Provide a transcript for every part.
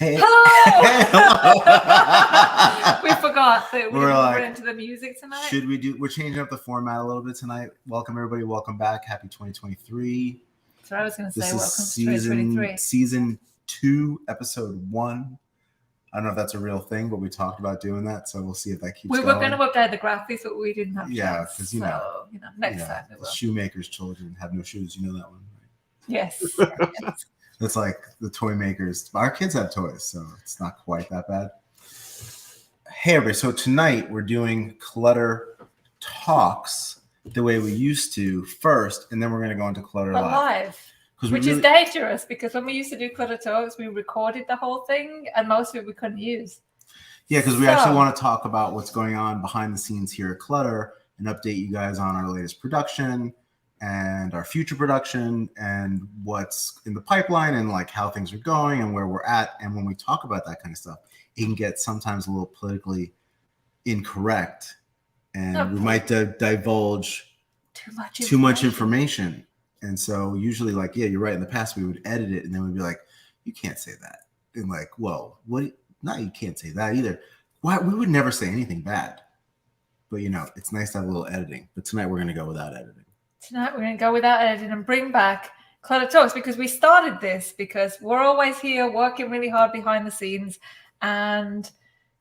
Hey. Hello! We forgot that we were into the music tonight. We're changing up the format a little bit tonight. Welcome, everybody. Welcome back. Happy 2023. That's what I was going to say. This Welcome is to 2023. Season 2, Episode 1. I don't know if that's a real thing, but we talked about doing that, so we'll see if that keeps going. We were going to update the graphics, but we didn't have Yeah, because, next time we will. Shoemaker's children have no shoes. You know that one, right? Yes. It's like the toy makers. Our kids have toys, so it's not quite that bad. Hey, everybody. So tonight we're doing Clutter Talks the way we used to first, and then we're going to go into Clutter Live. Which is dangerous because when we used to do Clutter Talks, we recorded the whole thing, and most of it we couldn't use. Yeah, because we actually want to talk about what's going on behind the scenes here at Clutter and update you guys on our latest production and our future production and what's in the pipeline and like how things are going and where we're at. And when we talk about that kind of stuff, it can get sometimes a little politically incorrect, and we might divulge too much information. And so usually, like, yeah, you're right. In the past, we would edit it, and then we'd be like, "You can't say that." And like, "Well, what? No, you can't say that either." Why? We would never say anything bad, but it's nice to have a little editing. But tonight we're going to go without editing. Tonight we're going to go without editing and bring back Clutter Talks because we started this because we're always here working really hard behind the scenes, and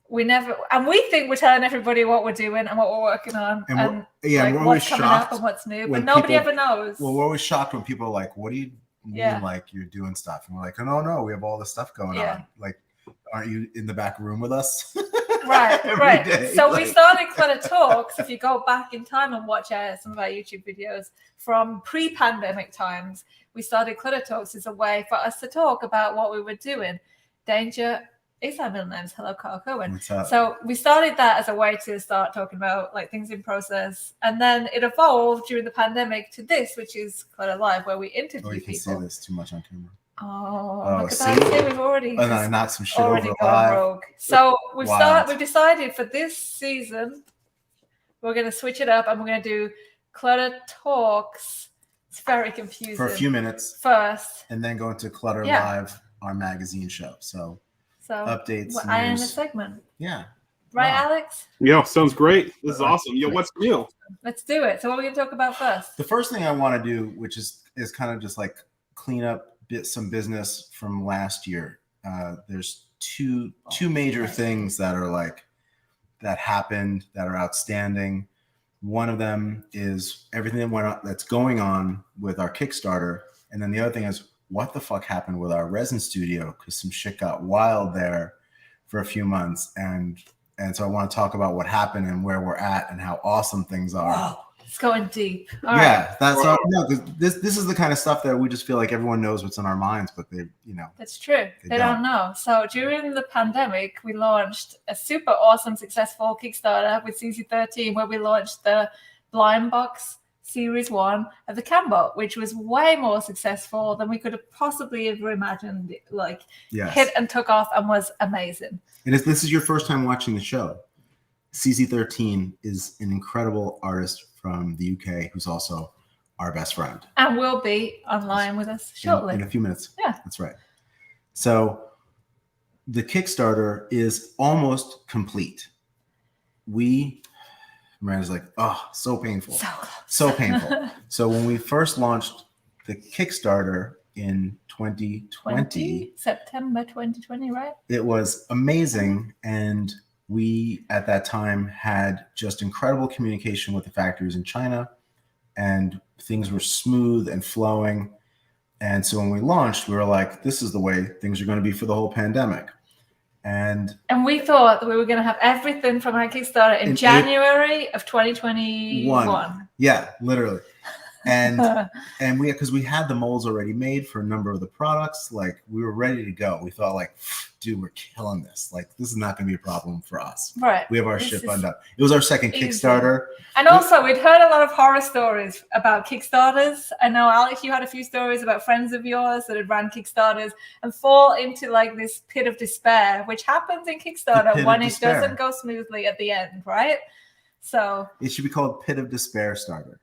we think we're telling everybody what we're doing and what we're working on and we're what's coming up and what's new, but nobody ever knows. Well, we're always shocked when people are like, "What do you mean like you're doing stuff?" And we're like, "Oh no, we have all this stuff going on. Like, aren't you in the back room with us?" Right. Day. So we started Clutter Talks. If you go back in time and watch some of our YouTube videos from pre-pandemic times, we started Clutter Talks as a way for us to talk about what we were doing. Danger is our middle name's Hello, Carl Cohen. So we started that as a way to start talking about like things in process, and then it evolved during the pandemic to this, which is Clutter Live, where we interview people. You can say this too much on camera. Oh, look at that! See, we've already knocked some shit over live. Rogue. So we've decided for this season we're going to switch it up, and we're going to do Clutter Talks. It's very confusing for a few minutes first, and then go into Clutter Live, our magazine show. So updates. I am a segment. Yeah. Right, Alex? Yeah, sounds great. This is awesome. Yo, what's new? Let's do it. So what are we going to talk about first? The first thing I want to do, which is kind of just like clean up some business from last year. There's two major things that are that happened that are outstanding. One of them is everything that's going on with our Kickstarter. And then the other thing is what the fuck happened with our resin studio, because some shit got wild there for a few months. And so I want to talk about what happened and where we're at and how awesome things are. Wow, it's going deep. All right. That's because this is the kind of stuff that we just feel like everyone knows what's in our minds, but they, That's true. They don't know. So during the pandemic, we launched a super awesome, successful Kickstarter with CC13, where we launched the blind box Series 1 of the Cambot, which was way more successful than we could have possibly ever imagined. Hit and took off and was amazing. And if this is your first time watching the show, CC13 is an incredible artist from the UK who's also our best friend. And will be online with us shortly. In a few minutes. Yeah. That's right. So the Kickstarter is almost complete. Miranda's like, oh, so painful. So painful. So when we first launched the Kickstarter in 2020, September 2020, right? It was amazing. And we, at that time, had just incredible communication with the factories in China, and things were smooth and flowing. And so when we launched, we were like, this is the way things are going to be for the whole pandemic. And we thought that we were going to have everything from our Kickstarter in January of 2021. Yeah, literally. And because we had the molds already made for a number of the products, like we were ready to go. We thought like, dude, we're killing this. Like this is not going to be a problem for us. Right. We have our shit buttoned up. It was our second Kickstarter. And also we'd heard a lot of horror stories about Kickstarters. I know, Alex, you had a few stories about friends of yours that had ran Kickstarters and fall into like this pit of despair, which happens in Kickstarter when it doesn't go smoothly at the end, right? So it should be called Pit of Despair Starter.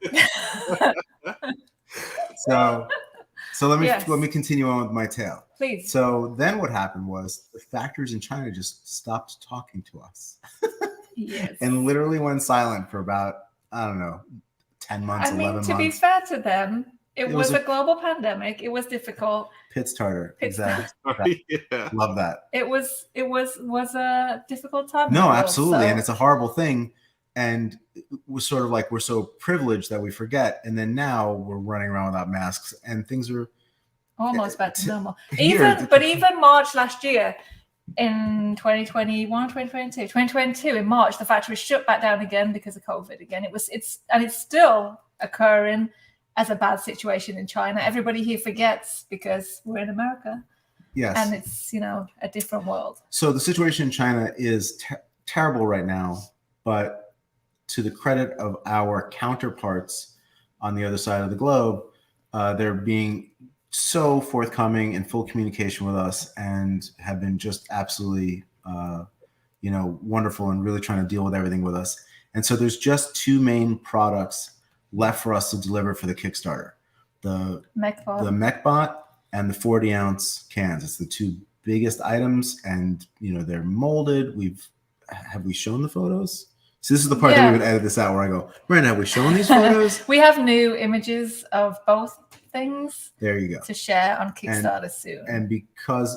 So let me continue on with my tale. Please. So then what happened was the factories in China just stopped talking to us. Yes. And literally went silent for about, I don't know, 10 months, 11 months. To be fair to them, it was a global pandemic. It was difficult. Pit starter. Exactly. Yeah. Love that. It was a difficult time. No, absolutely. And it's a horrible thing. And it was sort of like we're so privileged that we forget. And then now we're running around without masks and things are almost back to normal. Even March last year, in 2022 in March, the factory shut back down again because of COVID again. It's still occurring as a bad situation in China. Everybody here forgets because we're in America. Yes. And it's, a different world. So the situation in China is terrible right now, but to the credit of our counterparts on the other side of the globe, they're being so forthcoming and full communication with us and have been just absolutely, wonderful and really trying to deal with everything with us. And so there's just two main products left for us to deliver for the Kickstarter. The MechBot and the 40-ounce cans. It's the two biggest items and, they're molded. Have we shown the photos? So this is the part that we would edit this out where I go, Brenda, have we shown these photos? We have new images of both things. There you go. To share on Kickstarter soon. And because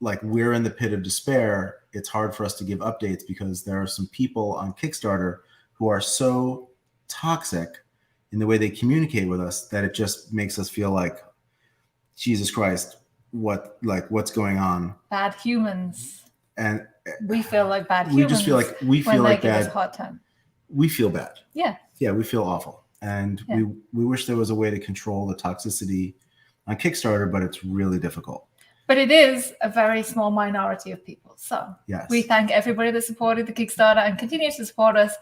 we're in the pit of despair, it's hard for us to give updates because there are some people on Kickstarter who are so toxic in the way they communicate with us that it just makes us feel like, Jesus Christ, what's going on? Bad humans. And we feel like bad humans. We just feel like we bad. Hard time. We feel bad. Yeah. Yeah, we feel awful. And we wish there was a way to control the toxicity on Kickstarter, but it's really difficult. But it is a very small minority of people. So we thank everybody that supported the Kickstarter and continues to support us.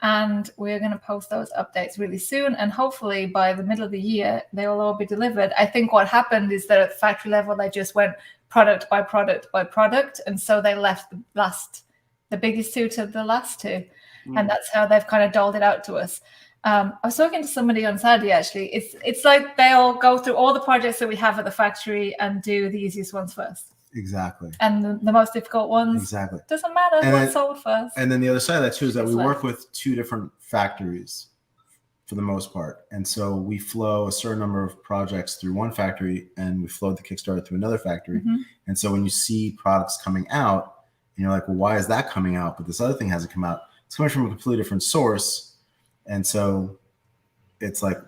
And we're going to post those updates really soon. And hopefully by the middle of the year, they will all be delivered. I think what happened is that at the factory level, they just went product by product by product. And so they left the biggest two to the last two. And that's how they've kind of doled it out to us. I was talking to somebody on Saturday, actually. It's like they'll go through all the projects that we have at the factory and do the easiest ones first. Exactly. And the most difficult ones. Exactly. Doesn't matter what's sold first. And then the other side of that too is that we work with two different factories for the most part. And so we flow a certain number of projects through one factory and we flow the Kickstarter through another factory. Mm-hmm. And so when you see products coming out, and you're like, well, why is that coming out? But this other thing hasn't come out. It's coming from a completely different source. And so it's like,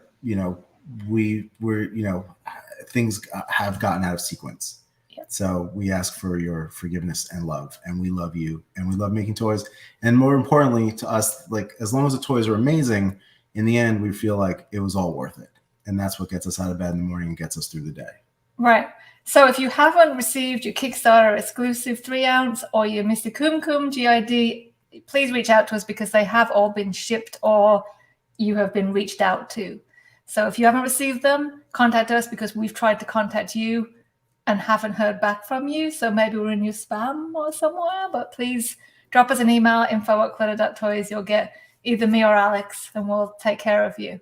things have gotten out of sequence. Yep. So we ask for your forgiveness and love, and we love you, and we love making toys. And more importantly to us, as long as the toys are amazing, in the end, we feel like it was all worth it. And that's what gets us out of bed in the morning and gets us through the day. Right. So if you haven't received your Kickstarter exclusive 3-ounce or your Mr. Kum Kum GID, please reach out to us because they have all been shipped or you have been reached out to. So if you haven't received them, contact us because we've tried to contact you and haven't heard back from you. So maybe we're in your spam or somewhere, but please drop us an email, info@clutter.toys. You'll get either me or Alex and we'll take care of you.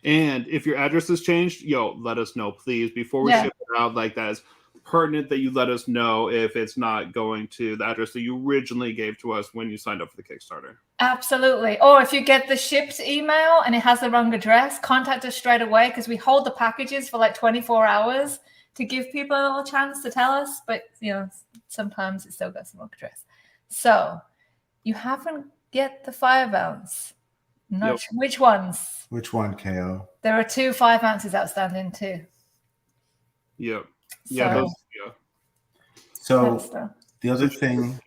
And if your address has changed, let us know, please. Before we ship it out, that is pertinent that you let us know if it's not going to the address that you originally gave to us when you signed up for the Kickstarter. Absolutely. Or if you get the shipped email and it has the wrong address, contact us straight away because we hold the packages for 24 hours to give people a little chance to tell us. But, sometimes it still goes the wrong address. So you haven't get the 5-ounce. Which ones? Which one, KO? There are 2 5-ounces outstanding too. Yep. So the other thing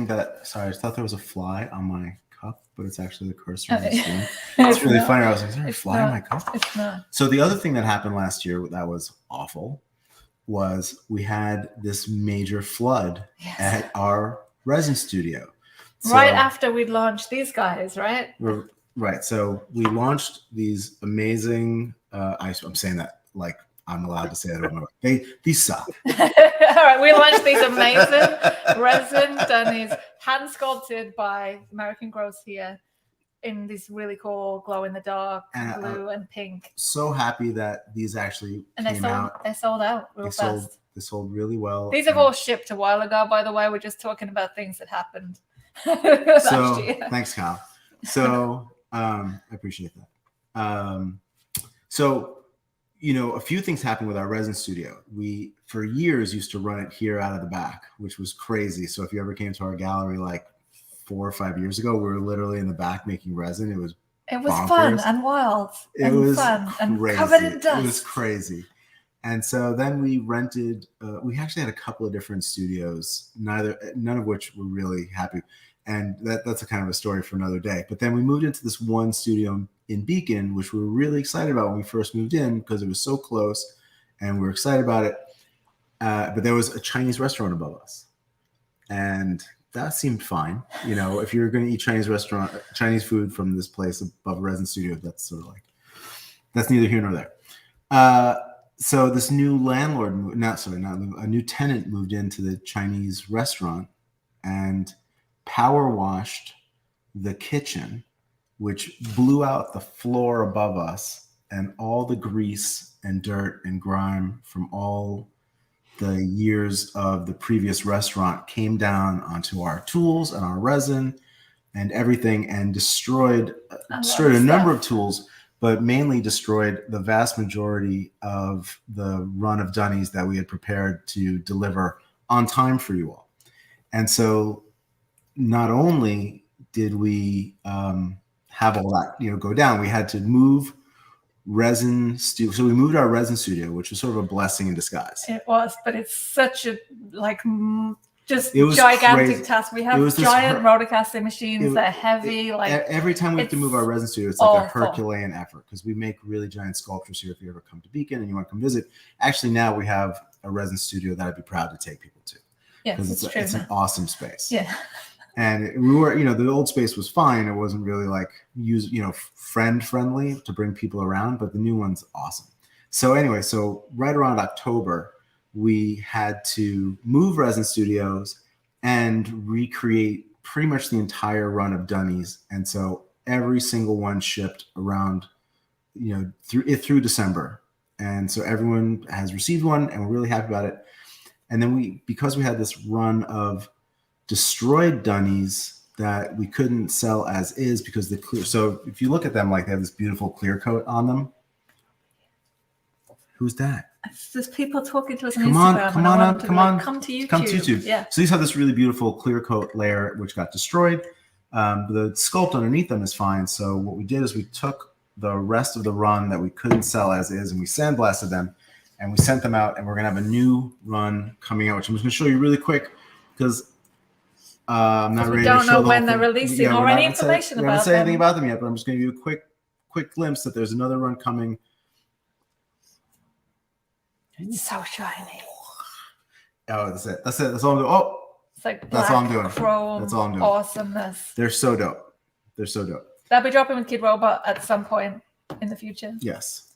that, sorry, I thought there was a fly on my cup, but it's actually the cursor on the screen. It's really funny. I was like, is there a fly on my cup? It's not. So the other thing that happened last year that was awful was we had this major flood at our resin studio. Right after we'd launched these guys, right? Right. So we launched these amazing, I'm saying that like I'm allowed to say that. These suck. All right. We launched these amazing resin dunnies, hand sculpted by American Growth here. in this really cool glow in the dark And, blue and pink. So happy that these actually and came out. They sold out real fast. They sold really well. These have all shipped a while ago, by the way. We're just talking about things that happened last year. Thanks, Kyle. So I appreciate that. So, a few things happened with our resin studio. We, for years, used to run it here out of the back, which was crazy. So if you ever came to our gallery like 4 or 5 years ago, we were literally in the back making resin. It was bonkers. Fun and wild. It was fun crazy. And covered in dust. It was crazy. And so then we rented, we actually had a couple of different studios, none of which were really happy. And that's a kind of a story for another day. But then we moved into this one studio in Beacon, which we were really excited about when we first moved in because it was so close and we were excited about it. But there was a Chinese restaurant above us. And that seemed fine. If you're going to eat Chinese food from this place above a resin studio, that's sort of like, that's neither here nor there. So this new a new tenant moved into the Chinese restaurant and power washed the kitchen, which blew out the floor above us, and all the grease and dirt and grime from all the years of the previous restaurant came down onto our tools and our resin and everything, and destroyed a number of tools, but mainly destroyed the vast majority of the run of Dunnies that we had prepared to deliver on time for you all. And so not only did we have all that go down, we had to move resin studio. So we moved our resin studio, which was sort of a blessing in disguise. It was, but it's such a gigantic crazy. task. We have giant rotor casting machines that are heavy. Every time we have to move our resin studio, it's like a Herculean effort because we make really giant sculptures here. If you ever come to Beacon and you want to come visit, actually now we have a resin studio that I'd be proud to take people to. Yeah, because it's an awesome space. Yeah. And we were, the old space was fine. It wasn't really like friendly to bring people around, but the new one's awesome. So anyway, right around October, we had to move resin studios and recreate pretty much the entire run of Dunnies. And so every single one shipped around, through December. And so everyone has received one and we're really happy about it. And then because we had this run of destroyed Dunnies that we couldn't sell as is because so if you look at them, like they have this beautiful clear coat on them. Who's that? There's people talking to us on Instagram. Come to YouTube. Come to YouTube. Yeah. So these have this really beautiful clear coat layer, which got destroyed. The sculpt underneath them is fine. So what we did is we took the rest of the run that we couldn't sell as is, and we sandblasted them, and we sent them out, and we're going to have a new run coming out, which I'm just going to show you really quick because I'm not ready to show don't know when they're releasing or any information about them. We haven't said anything about them yet, but I'm just going to give you a quick glimpse that there's another run coming. It's so shiny. Oh, that's it. That's all I'm doing. Oh, it's like that's all I'm doing. Chrome that's all I'm doing. Awesomeness. They're so dope. They'll be dropping with Kid Robot at some point in the future. Yes.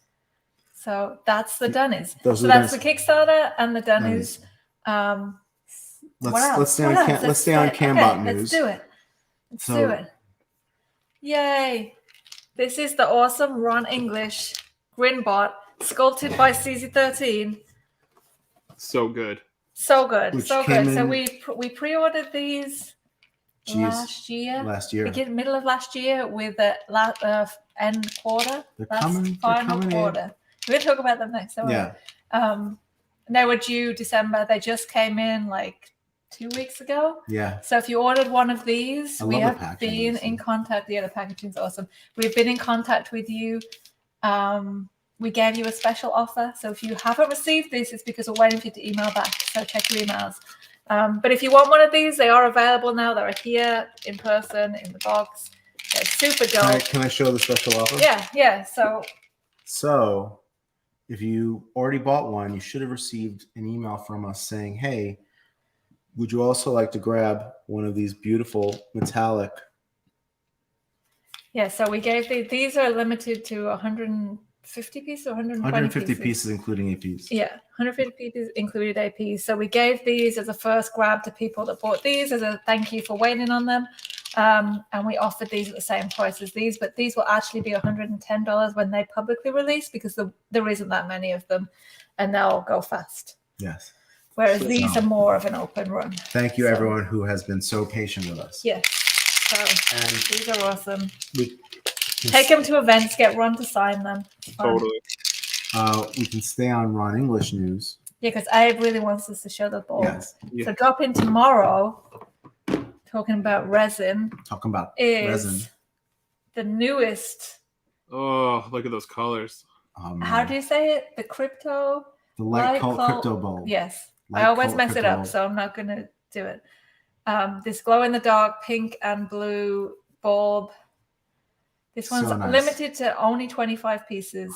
So that's the Dunnies. That's the Kickstarter and the Dunnies. Let's stay on Cambot news. Let's do it. Yay! This is the awesome Ron English Grinbot, sculpted by CZ13. So good. So good. So we pre-ordered these last year. Middle of last year with the end quarter. Final quarter. We're going to talk about them next. Yeah. They were due December. They just came in like 2 weeks ago. Yeah. So if you ordered one of these, we have been in contact. Yeah, the packaging's awesome. We've been in contact with you. We gave you a special offer. So if you haven't received this, it's because we're waiting for you to email back. So check your emails. But if you want one of these, they are available now. They're here in person in the box. They're super dope. Can I show the special offer? Yeah. So if you already bought one, you should have received an email from us saying, hey, would you also like to grab one of these beautiful metallic? Yeah, so we gave these are limited to 150 pieces or 150 pieces including APs. Yeah, 150 pieces included APs. So we gave these as a first grab to people that bought these as a thank you for waiting on them. And we offered these at the same price as these, but these will actually be $110 when they publicly release because there isn't that many of them, and they'll go fast. Yes. Whereas these are more of an open run. Thank you, everyone who has been so patient with us. Yes. So And these are awesome. Take them to events, get Ron to sign them. Totally. We can stay on Ron English news. Yeah, because Abe really wants us to show the bulb. Yes. Yeah. So drop in tomorrow, talking about resin. Talking about is resin. the newest. Oh, look at those colors. Oh, man. How do you say it? The crypto. The light cult crypto bulb. Yes, Light I always cult mess it crypto up, bulb. so I'm not going to do it. This glow in the dark pink and blue bulb. This one's So nice. limited to only 25 pieces.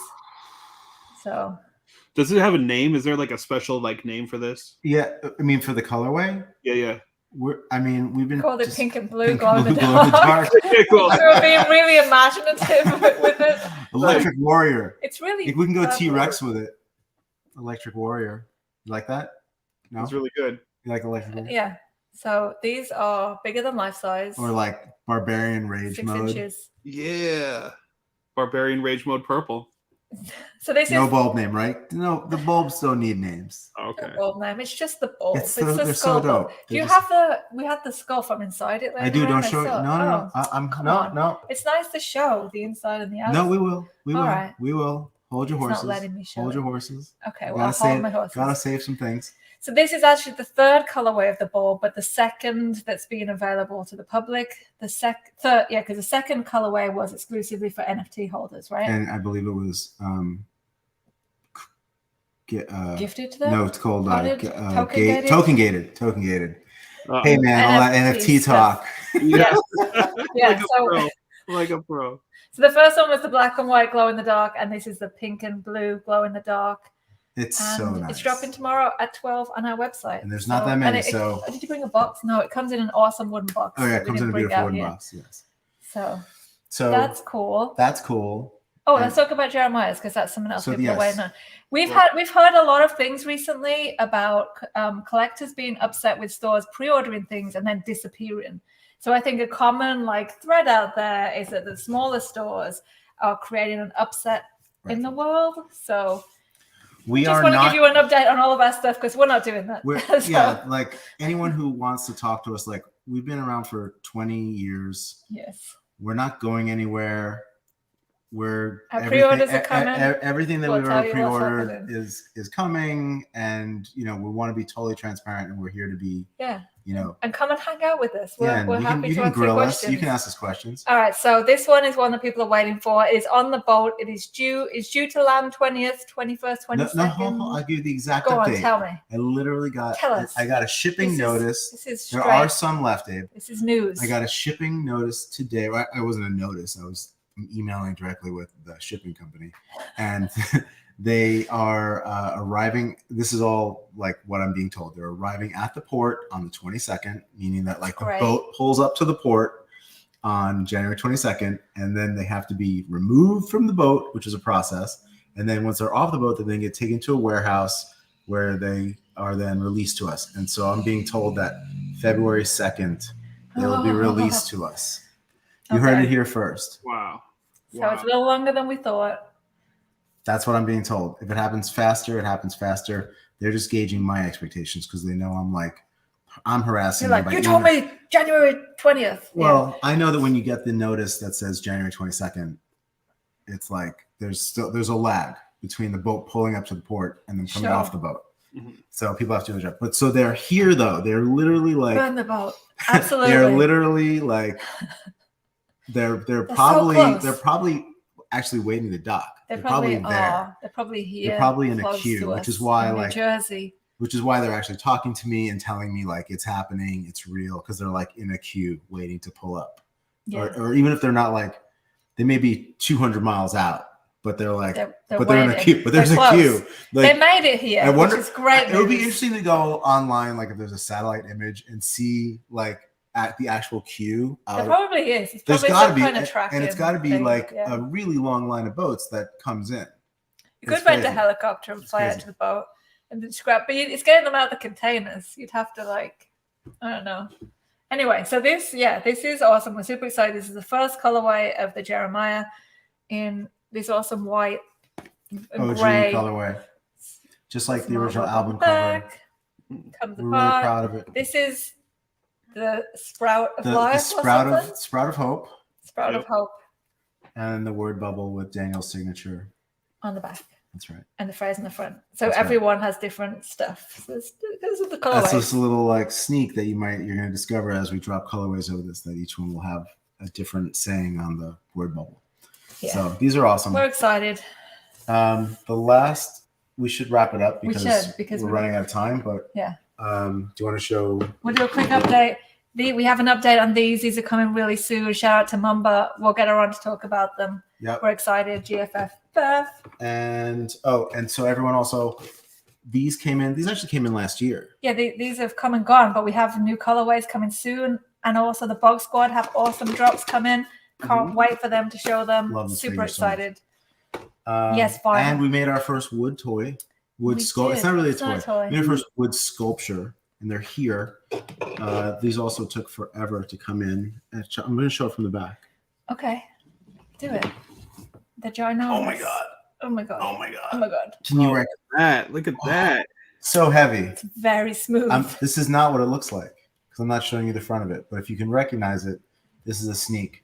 So. Does it have a name? Is there like a special like name for this? Yeah, I mean for the colorway. Yeah. We've been Called it just pink and blue, pink glow in the glow in the dark. dark. Okay, cool. We were being really imaginative with it. Electric Warrior. It's really. We can go purple. T-Rex with it. Electric Warrior. You like that? No. That's really good. You like Electric Warrior? Yeah. So these are bigger than life size. Or like Barbarian Rage 6 mode. inches. Yeah. Barbarian Rage Mode Purple. So this No is bulb name, right? No, the bulbs don't need names. Okay. the bulb name. It's just the bulb. It's It's, so- the they're skull so bulb. dope. Do you They're have we had the skull from inside it? I do. Don't show it. it. No. Come on. No. It's nice to show the inside and the outside. No, we will. We will. All right. We will. Hold your It's horses. not letting me show Hold it. your horses. Okay, well, I'll hold my horses. Gotta save some things. So this is actually the third colorway of the bulb, but the second that's being available to the public. Because the second colorway was exclusively for NFT holders, right? And I believe it was Gifted to them. no, it's called Token-gated? token gated. Uh-oh. Hey man, all that NFT NFT talk. Yeah. Yeah. Like a So, pro. Like a pro. so the first one was the black and white glow in the dark, and this is the pink and blue glow in the dark. It's And so nice. it's dropping tomorrow at 12 on our website. And there's not that many, and so- did you bring a box? No, it comes in an awesome wooden box. Oh yeah, that it we comes in didn't a bring beautiful out wooden here. box. Yes. So That's cool. That's cool. Oh, let's talk about Jeremiah's because that's something else So, people yes. are waiting on. We've heard a lot of things recently about collectors being upset with stores pre-ordering things and then disappearing. So I think a common thread out there is that the smaller stores are creating an upset in the world. So We just are want to not. give you an update on all of our stuff because we're not doing that. So- Yeah, like anyone who wants to talk to us, like we've been around for 20 years. Yes. We're not going anywhere. Our pre-orders are coming. Everything that We'll we've tell ever you what's pre-ordered happening. is coming, and we want to be totally transparent, and we're here to be, Yeah. and And come and hang out with us. We're you happy can to answer grill us. questions. You can ask us questions. All right, so this one is one that people are waiting for. It is on the boat. It is due. It's due to land 20th, 21st, 22nd. No, hold on, I'll give you the exact Go update. on, tell me. I literally got. Tell us. I got a shipping notice. This is There straight. are some left, Abe. This is news. I got a shipping notice today. Well, I wasn't a notice. I was emailing directly with the shipping company, and they are arriving. This is all like what I'm being told. They're arriving at the port on the 22nd, meaning that the Great. boat pulls up to the port on January 22nd, and then they have to be removed from the boat, which is a process. And then once they're off the boat, they then get taken to a warehouse where they are then released to us. And so I'm being told that February 2nd, they will be released to us. You heard Okay. it here first. Wow. So it's a little longer than we thought. That's what I'm being told. If it happens faster, it happens faster. They're just gauging my expectations because they know I'm harassing You're them like, by you told email. me January 20th. Well, I know that when you get the notice that says January 22nd, it's like there's a lag between the boat pulling up to the port and then coming Sure. off the boat. Mhm. So people have to do their job. But so they're here though. They're literally Burn the boat. Absolutely. they're literally they're so probably close. they're probably actually waiting to dock. They They're probably there. are. They're probably here. They're probably in a close queue, to which us is why in New Jersey. which is why they're actually talking to me and telling me it's happening, it's real, because they're in a queue waiting to pull up. Yeah. Or even if they're not they may be 200 miles out, but they're They're they're in a waiting. queue. But there's They're a close. queue. They made it here, I wonder, which is great. it would be news. interesting to go online, if there's a satellite image and see at the actual queue. There probably is. It's There's probably got to some be, kind of tracking and it's got to be thing, a really long line of boats that comes in. You could It's rent a crazy. helicopter and It's fly it crazy. to the boat and then scrap. But it's getting them out of the containers. You'd have to I don't know. Anyway, so this is awesome. We're super excited. This is the first colorway of the Jeremiah in this awesome white and gray colorway, just like the original marble album back. cover. Comes We're apart. really proud of it. This is the sprout of The life. sprout of hope. Sprout of hope. And the word bubble with Daniel's signature On the back. That's right. And the phrase in the front. So everyone has different stuff. So this is the colorways. That's just a little like sneak that you're going to discover as we drop colorways over this, that each one will have a different saying on the word bubble. Yeah. So these are awesome. We're excited. We should wrap it up because we're running out of time. But yeah. Do you want to show? We'll do a quick update. We have an update on these. These are coming really soon. Shout out to Mumba. We'll get her on to talk about them. Yep. We're excited. GFF. Beth. And so everyone also, these actually came in last year. Yeah, these have come and gone, but we have new colorways coming soon. And also the Bog Squad have awesome drops coming. Can't wait for them to show them. Love super excited. Yes, fine. And we made our first wood toy. It's not really a toy. We made our first wood sculpture, and they're here. These also took forever to come in. I'm going to show it from the back. Okay, do it. The ginormous. Oh my god! Oh my god! Oh my god! Oh my god! Can you reckon that? Look at that! So heavy. It's very smooth. This is not what it looks like because I'm not showing you the front of it. But if you can recognize it, this is a sneak.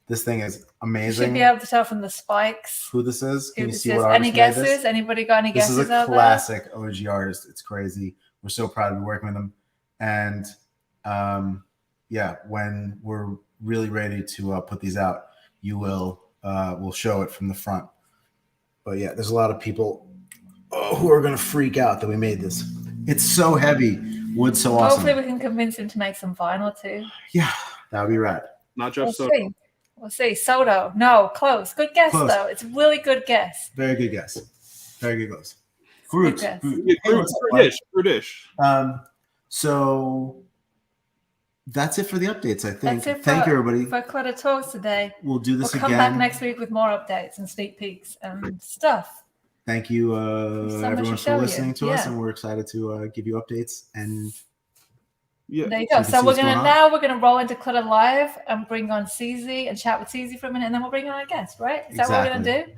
This thing is amazing. You should be able to tell from the spikes who this is. Can you see what artist made this? Any guesses? Anybody got any guesses? This is a classic OG artist. It's crazy. We're so proud to be working with them. And when we're really ready to put these out, we'll show it from the front. But yeah, there's a lot of people who are going to freak out that we made this. It's so heavy. Wood's so awesome. Hopefully we can convince him to make some vinyl too. Yeah, that would be rad. Not just Soto. We'll see. Soto. No, close. Good guess, though. It's a really good guess. Very good guess. Very good guess. Fruit. British. So that's it for the updates, I think. Thank you, everybody. For Clutter Talks today. We'll do this again. We'll come back next week with more updates and sneak peeks and stuff. Thank you, everyone, for listening to us, and we're excited to give you updates. And there you go. So we're gonna roll into Clutter Live and bring on CZ and chat with CZ for a minute, and then we'll bring on our guest. Right? Is that what we're gonna do?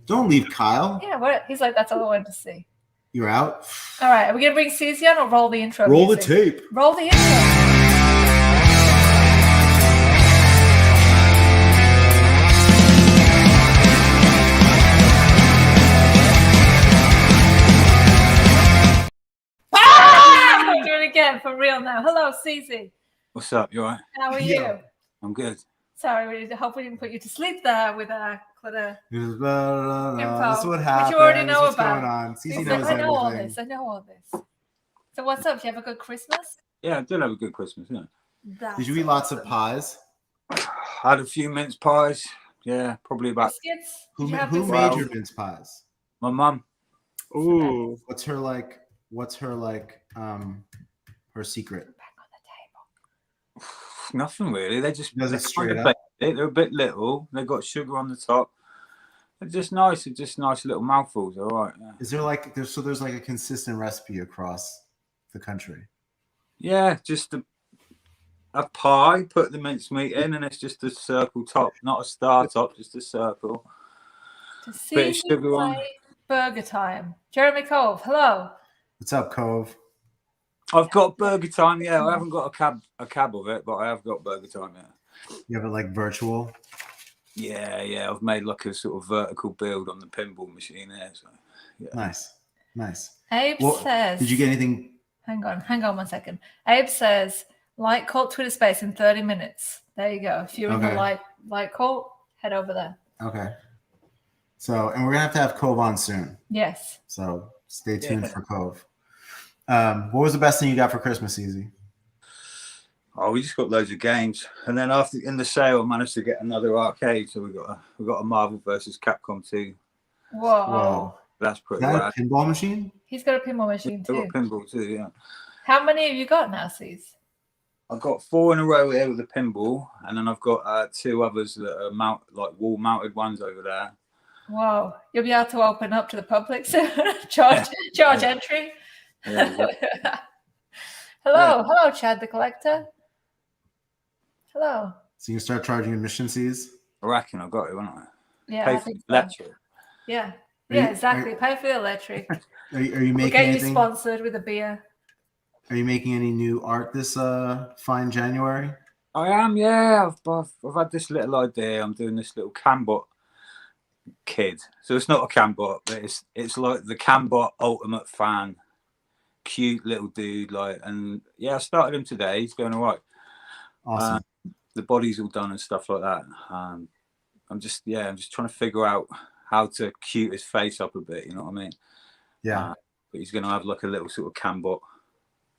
Don't leave Kyle. Yeah, he's like, that's all I wanted to see. You're out. All right, are we gonna bring CZ on or roll the intro? Roll music? The tape. Roll the intro. Again, for real now. Hello, CZ. What's up? You all right? How are you? I'm good. Sorry, we hope we didn't put you to sleep there with our Clutter info. That's what happened. Which you already know what's about. Going on. CZ knows I know all this. I know all this. So what's up? Did you have a good Christmas? Yeah, I did have a good Christmas. Yeah. Did you eat lots of pies? I had a few mince pies. Yeah, probably about. Biscuits? Who made your mince pies? My mum. Ooh. What's her her secret? Back on the table. Nothing really. They just does it straight up. They're a bit little. They got sugar on the top. They're just nice. They're just nice little mouthfuls. All right. Yeah. Is there there's like a consistent recipe across the country? Yeah, just a pie. Put the mincemeat in, and it's just a circle top, not a star top, just a circle. Bit of sugar on. Burger time. Jeremy Cove. Hello. What's up, Cove? I've got burger time. Yeah, I haven't got a cab of it, but I have got burger time. Yeah. You have it like virtual? Yeah. I've made like a sort of vertical build on the pinball machine there. So, yeah. Nice. Abe says. Did you get anything? Hang on 1 second. Abe says, like cult Twitter space in 30 minutes. There you go. If you're in the like cult, head over there. Okay. So, and we're gonna have to have Cove on soon. Yes. So stay tuned for Cove. What was the best thing you got for Christmas, Easy? Oh, we just got loads of games, and then after in the sale, I managed to get another arcade. So we got a Marvel versus Capcom 2. Whoa. That's pretty. Is that a pinball machine? He's got a pinball machine too. I've got a pinball too. Yeah. How many have you got now, C's? I've got 4 in a row here with a pinball, and then I've got 2 others that are wall-mounted ones over there. Wow, you'll be able to open up to the public soon. charge entry. Yeah, exactly. Hello, Chad the Collector. Hello. So you can start charging admission fees? I reckon I got it, won't I? Yeah, Pay I for think the so. lecture. Yeah. Are Yeah, you- exactly. Pay for the electric. Are you We'll making get you anything? sponsored with a beer. Are you making any new art this fine January? I am, yeah. I've had this little idea. I'm doing this little Cambot kid. So it's not a Cambot, but it's like the Cambot ultimate fan. Cute little dude, like, and yeah, I started him today. He's going all right. Awesome. The body's all done and stuff like that. I'm just trying to figure out how to cute his face up a bit. You know what I mean? Yeah. But he's going to have like a little sort of Cambot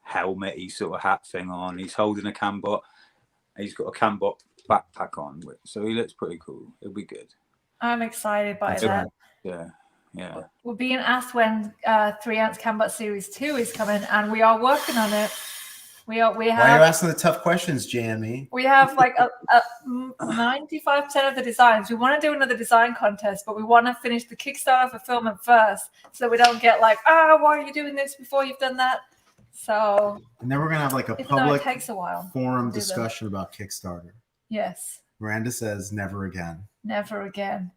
helmet-y sort of hat thing on. He's holding a Cambot. He's got a Cambot backpack on, so he looks pretty cool. It'll be good. I'm excited by That's that. right. Yeah. We're being asked when 3-ounce Cambot Series 2 is coming, and we are working on it. We have. Why are you asking the tough questions, Jamie? We have like 95% of the designs. We want to do another design contest, but we want to finish the Kickstarter fulfillment first, so we don't get like, why are you doing this before you've done that? So. And then we're gonna have like a even though public it takes a while forum discussion about Kickstarter. Yes. Miranda says never again. Never again.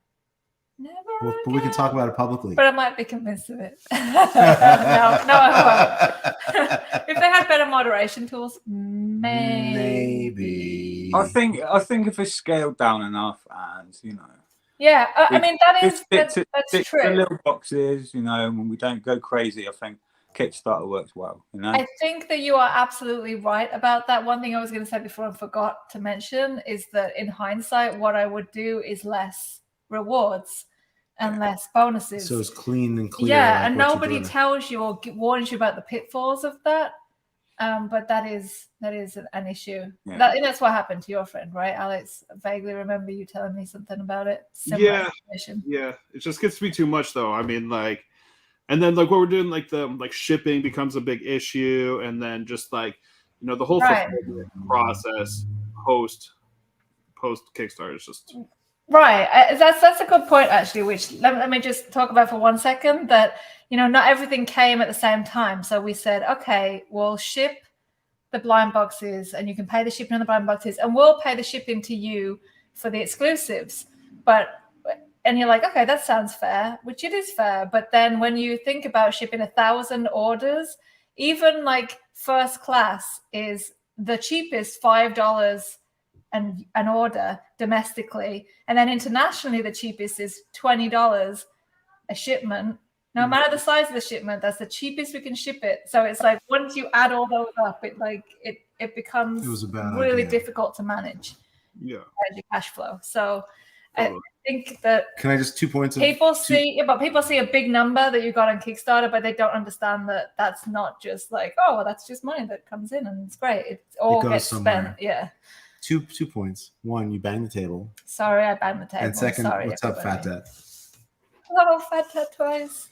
Never Well, again. but we can talk about it publicly. But I might be convinced of it. no, I won't. If they had better moderation tools, maybe. Maybe. I think if it's scaled down enough, and you know. Yeah, I mean that's stick true. to the little boxes, you know, when we don't go crazy. I think Kickstarter works well. You know. I think that you are absolutely right about that. One thing I was going to say before I forgot to mention is that in hindsight, what I would do is less rewards and less bonuses. So it's clean and clear. Yeah, like and what you're nobody doing. tells you or warns you about the pitfalls of that. But that is an issue. Yeah. That's what happened to your friend, right, Alex? I vaguely remember you telling me something about it. Yeah, it just gets to be too much, though. I mean, like, and then like what we're doing, like the shipping becomes a big issue, and then just like the whole fulfillment process post Kickstarter is just right. That's a good point, actually. Which let me just talk about for 1 second. That not everything came at the same time. So we said, okay, we'll ship the blind boxes, and you can pay the shipping on the blind boxes, and we'll pay the shipping to you for the exclusives. And you're like, okay, that sounds fair, which it is fair. But then when you think about shipping 1,000 orders, even like first class is the cheapest $5 an order domestically. And then internationally, the cheapest is $20 a shipment. No matter the size of the shipment, that's the cheapest we can ship it. So it's like once you add all those up, it becomes really difficult to manage. Yeah. Your cash flow. So I think that can I just 2 points? People see a big number that you got on Kickstarter, but they don't understand that that's not just like, oh, well, that's just money that comes in and it's great. It all gets spent. Yeah. 2 points. One, you bang the table. Sorry, I banged the table. And second, sorry, what's up, Fat Dad? Hello, Fat Dad Toys.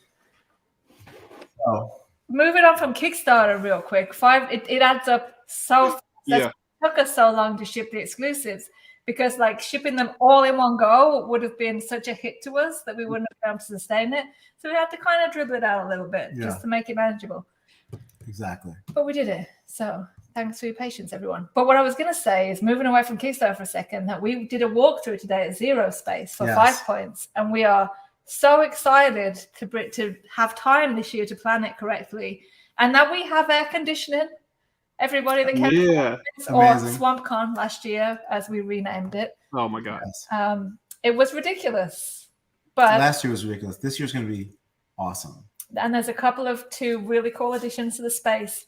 Oh. Moving on from Kickstarter real quick. It adds up so fast. It took us so long to ship the exclusives. Because like shipping them all in one go would have been such a hit to us that we wouldn't have been able to sustain it. So we had to kind of dribble it out a little bit just to make it manageable. Exactly. But we did it. So thanks for your patience, everyone. But what I was going to say is moving away from Kickstarter for a second, that we did a walkthrough today at Zero Space for 5 points. And we are so excited to have time this year to plan it correctly. And that we have air conditioning. Everybody that came to SwampCon last year, as we renamed it. Oh my god! It was ridiculous, but last year was ridiculous. This year's going to be awesome. And there's a couple of 2 really cool additions to the space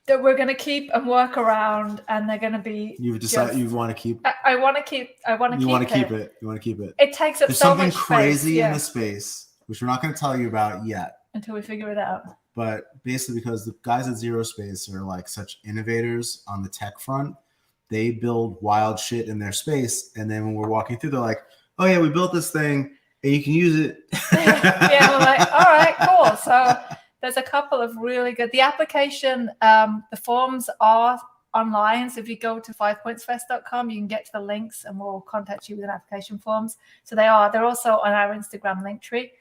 that we're going to keep and work around, and they're going to be. You've decided you want to keep. I want to keep. You want to keep it. You want to keep it. It takes up There's so much something crazy space, in the space, which we're not going to tell you about yet until we figure it out. But basically, because the guys at Zero Space are like such innovators on the tech front, they build wild shit in their space. And then when we're walking through, they're like, oh, yeah, we built this thing and you can use it. Yeah, we're like, all right, cool. So there's a couple of really good. The application, the forms are online. So if you go to 5pointsfest.com, you can get to the links and we'll contact you with an application forms. So they're also on our Instagram link tree.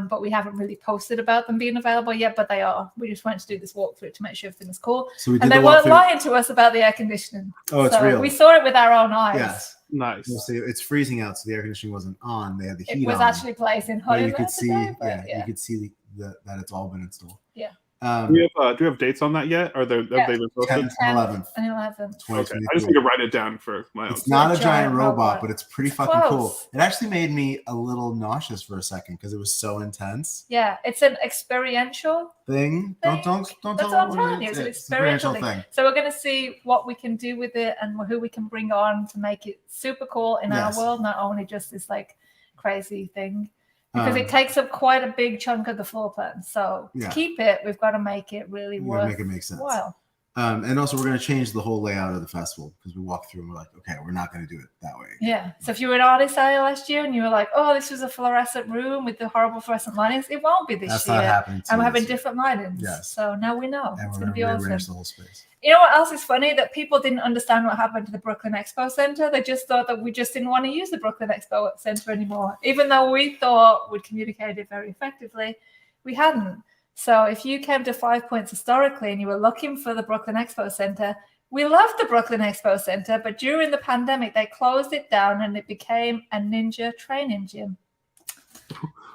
but we haven't really posted about them being available yet, but they are. We just wanted to do this walkthrough to make sure everything was cool. So we did and they the weren't walkthrough. lying to us about the air conditioning. Oh, it's real. We saw it with our own eyes. Yes. Nice. So it's freezing out, so the air conditioning wasn't on. They had the heat It was on. actually blazing hot in you there could see, today, you could see that it's all been installed. Yeah. Do we have dates on that yet? Have they been posted? 10th and 11th. And 11th. Okay. I just need to write it down for my own. It's not a giant giant robot, robot. but it's pretty It's fucking cool. close. It actually made me a little nauseous for a second because it was so intense. Yeah, it's an experiential Thing. Don't That's tell what I'm them telling you. It's an experiential thing. So we're going to see what we can do with it and who we can bring on to make it super cool in our world, not only just this like crazy thing. Because it takes up quite a big chunk of the floor plan. So to keep it, we've got to make it really make it make sense. Wow. And also, we're going to change the whole layout of the festival because we walked through and we're like, okay, we're not going to do it that way. Yeah. So if you were at Artist Alley last year and you were like, oh, this was a fluorescent room with the horrible fluorescent linings, it won't be this That's year. not happening. And we're having different linings. Yes. So now we know. And It's we're going to be going to awesome. rearrange the whole space. You know what else is funny? That people didn't understand what happened to the Brooklyn Expo Center. They just thought that we just didn't want to use the Brooklyn Expo Center anymore. Even though we thought we'd communicated it very effectively, we hadn't. So if you came to 5 Points historically and you were looking for the Brooklyn Expo Center, we loved the Brooklyn Expo Center, but during the pandemic, they closed it down and it became a ninja training gym.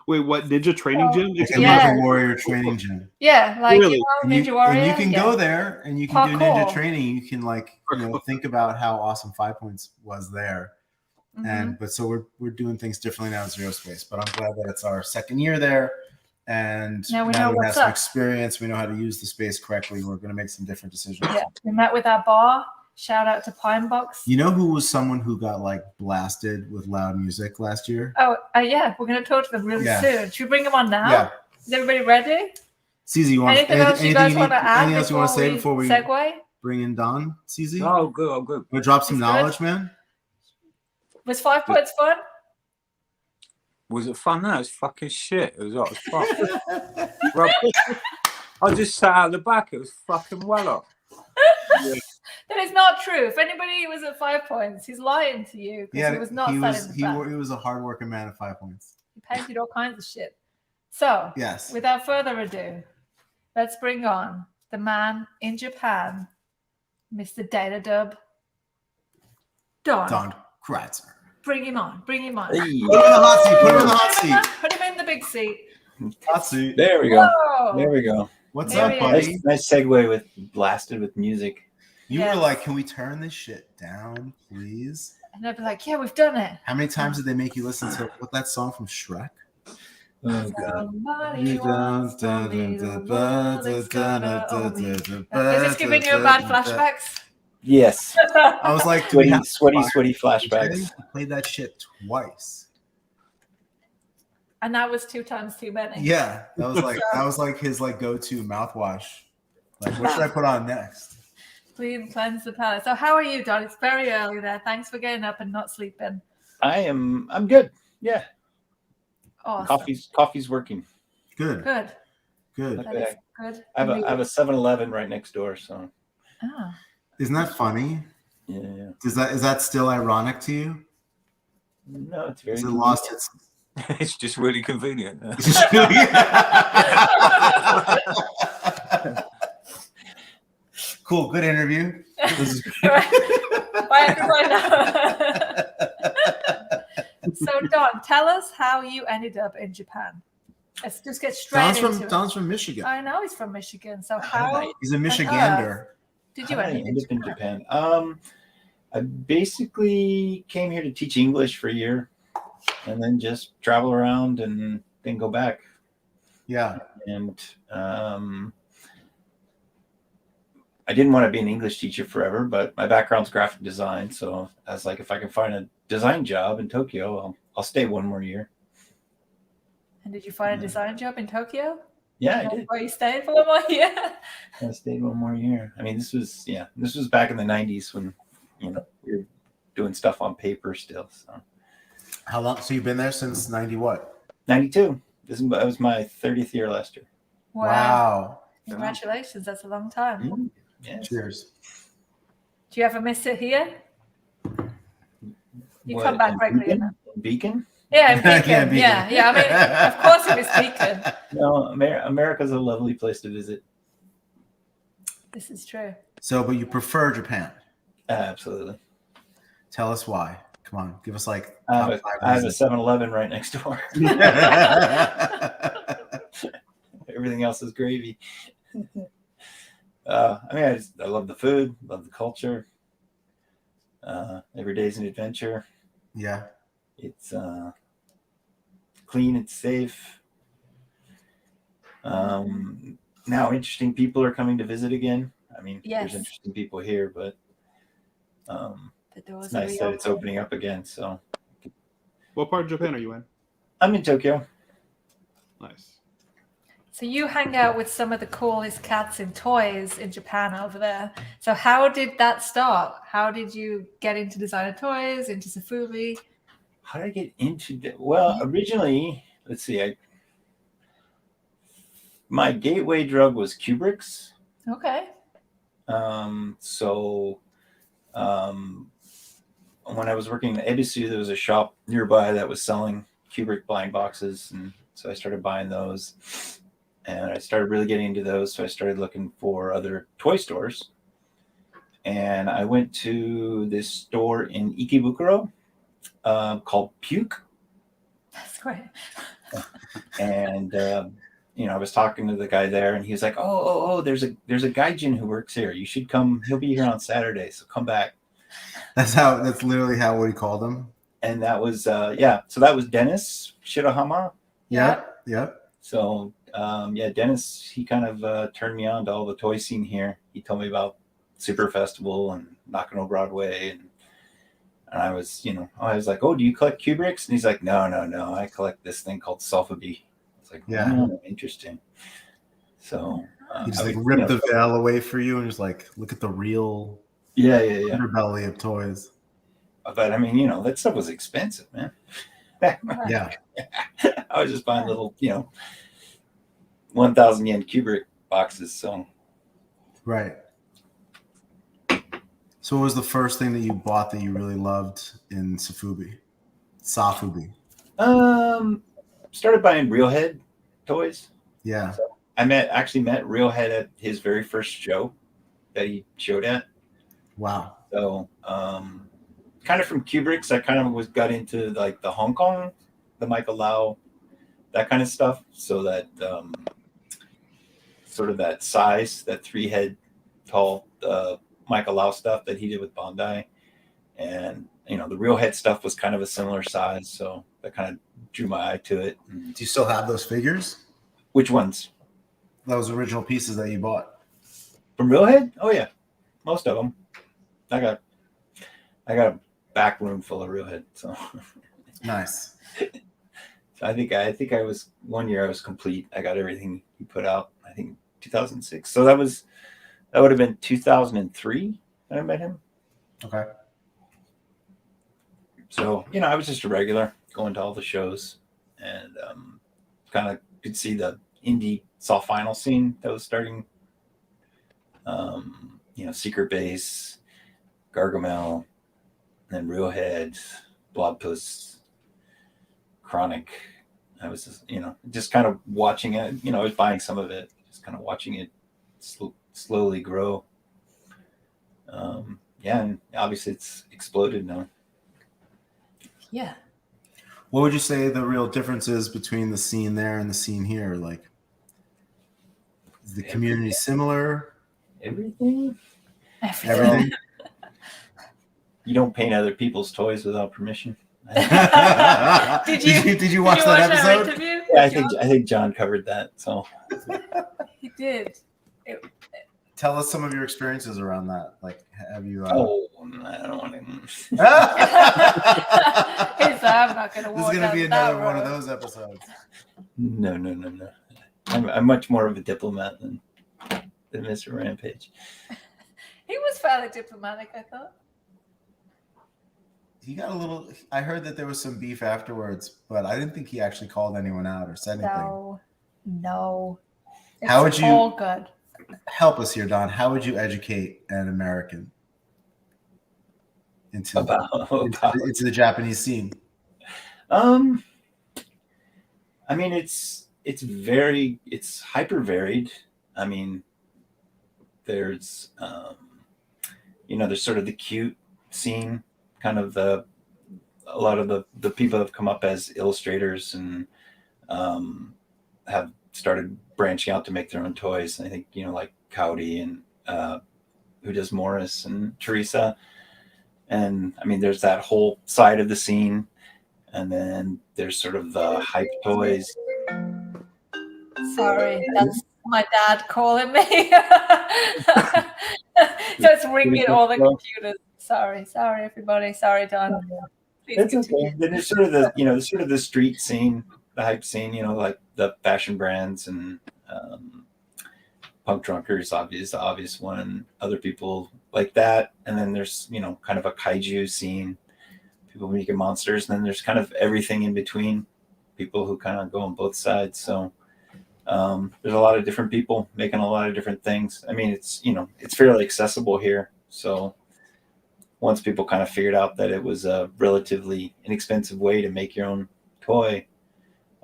Wait, what? Ninja training gym? Like a Ninja Warrior training gym. Yeah, like Really? Ninja Warrior. And you can go there and you can do Parkour. ninja training. You can think about how awesome 5 Points was there. But so we're doing things differently now at Zero Space. But I'm glad that it's our second year there. And now we have what's some up. experience. We know how to use the space correctly. We're going to make some different decisions. Yeah, we met with our bar. Shout out to Pine Box. You know who was someone who got like blasted with loud music last year? Oh, yeah. We're going to talk to them really soon. Should we bring them on now? Yeah. Is everybody ready? CZ, you want anything else you guys want to add? Anything else you want to say before we segue? Bring in Don? CZ? Oh, good. I'm good. Want to drop some It's knowledge, good. man? Was 5 Points fun? Was it fun? No, it was fucking shit. It was hot as fuck. Bro, I just sat out the back. It was fucking well up. That is not true. If anybody was at 5 Points, he's lying to you because he was not he sat in the back. He was a hard-working man at 5 Points. He painted all kinds of shit. So, Yes. without further ado, let's bring on the man in Japan, Mr. Data Dub, Don Kratzer. Bring him on. Bring him on. Hey. Put him in the hot seat. Put him in the hot seat. Put him in the big seat. Hot seat. There we go. Whoa. There we go. What's There up, he buddy? Nice segue with blasted with music. You Yes. were like, can we turn this shit down, please? And I'd be like, yeah, we've done it. How many times did they make you listen to that song from Shrek? Oh god. Somebody wants to leave the world, it's gonna all be- Is this giving you bad flashbacks? Yes. I was like, do we have Sweaty flashbacks. I played that shit twice. And that was 2 times too many. Yeah, that was like his go-to mouthwash. Like, what should I put on next? Clean, cleanse the palate. So how are you, Don? It's very early there. Thanks for getting up and not sleeping. I'm good. Yeah. Awesome. Coffee's working. Good. Good. Good. That is good. I have a 7-Eleven right next door, so Oh. Isn't that funny? yeah. Is that still ironic to you? No, it's very Is it lost its It's just really convenient. Cool, good interview. This is Bye, everyone. So, Don, tell us how you ended up in Japan. Let's just get straight into it. Don's from Michigan. I know he's from Michigan. So how He's a Michigander. did you How did I end end up in Japan? I basically came here to teach English for a year and then just travel around and then go back. Yeah. And I didn't want to be an English teacher forever, but my background's graphic design. So I was like, if I can find a design job in Tokyo, I'll stay one more year. And did you find a design job in Tokyo? Yeah, I did. Where you stayed for 1 more year? I stayed one more year. I mean, this was back in the 90s when, we were doing stuff on paper still. So How long? So you've been there since 90 what? 92. That was my 30th year last year. Wow. Congratulations. That's a long time. Yeah. Cheers. Do you ever miss it here? You What, come back in regularly Beacon? enough. Beacon? Yeah, in Beacon. Yeah, Beacon. Yeah. I mean, of course it was Beacon. No, America's a lovely place to visit. This is true. So, but you prefer Japan. Absolutely. Tell us why. Come on, give us like I top have five a reasons. 7-Eleven right next door. Everything else is gravy. I mean, I love the food, love the culture. Every day's an adventure. Yeah. It's clean, it's safe. Now interesting people are coming to visit again. I mean, Yes. there's interesting people here, but The doors it's are nice that it's reopened. opening up again. So What part of Japan are you in? I'm in Tokyo. Nice. So you hang out with some of the coolest cats in toys in Japan over there. So how did that start? How did you get into designer toys, into Safubi? How did I get into that? Well, originally, let's see, my gateway drug was Kubrick's. Okay. So when I was working at Ebisu, there was a shop nearby that was selling Kubrick blind boxes, and so I started buying those, and I started really getting into those. So I started looking for other toy stores, and I went to this store in Ikebukuro called Puke. That's great. And I was talking to the guy there, and he was like, "Oh, there's a gaijin who works here. You should come. He'll be here on Saturday, so come back." That's literally how we called him. And that was So that was Dennis Shirahama. Yep. So Dennis, he kind of turned me on to all the toy scene here. He told me about Super Festival and Nakano Broadway, and I was like, "Oh, do you collect Kubricks?" And he's like, No, I collect this thing called Sofubi. It's like, Yeah. Oh, interesting. So He just ripped the veil away for you and just like, look at the real underbelly of toys. But I mean, that stuff was expensive, man. Yeah. I was just buying little, 1,000 yen Kubrick boxes. So Right. So what was the first thing that you bought that you really loved in Safubi? started buying Reelhead toys. Yeah. So I actually met Reelhead at his very first show that he showed at. Wow. So kind of from Kubrick's, I kind of got into like the Hong Kong, the Michael Lau, that kind of stuff. So that sort of that size, that 3-head tall Michael Lau stuff that he did with Bandai. And, the Reelhead stuff was kind of a similar size. So that kind of drew my eye to it. Do you still have those figures? Which ones? Those original pieces that you bought. From Reelhead? Oh, yeah. Most of them. I got a back room full of Reelhead. So Nice. So I think I was one year I was complete. I got everything he put out. I think 2006. So that would have been 2003 that I met him. Okay. So I was just a regular going to all the shows, and kind of could see the indie soft vinyl scene that was starting. Secret Base, Gargamel, and Reelhead, Blobpuss, Chronic. I was just kind of watching it. I was buying some of it, just kind of watching it slowly grow. And obviously it's exploded now. Yeah. What would you say the real difference is between the scene there and the scene here? Like, is the community similar? Everything. You don't paint other people's toys without permission. Did you watch that episode? Interview? Yeah, I think John covered that. So He did. Tell us some of your experiences around that. Like, have you? I don't want to. I'm not going to This walk is going to be another one of those episodes. No. I'm much more of a diplomat than Mr. Rampage. He was fairly diplomatic, I thought. He got a little. I heard that there was some beef afterwards, but I didn't think he actually called anyone out or said anything. No. It's How would you all good. help us here, Don? How would you educate an American into the Japanese scene? I mean, it's hyper varied. I mean, there's there's sort of the cute scene, kind of a lot of the people have come up as illustrators and have started branching out to make their own toys. I think like Cowdy and who does Morris and Teresa, and I mean there's that whole side of the scene, and then there's sort of the hype toys. Sorry, that's my dad calling me. So it's ringing all the computers. Sorry, everybody. Sorry, Don. It's okay. Then there's sort of the street scene, the hype scene. Like the fashion brands and Punk Drunkers, the obvious one. Other people like that, and then there's kind of a kaiju scene. People making monsters, and then there's kind of everything in between. People who kind of go on both sides. So there's a lot of different people making a lot of different things. I mean, it's fairly accessible here. So once people kind of figured out that it was a relatively inexpensive way to make your own toy,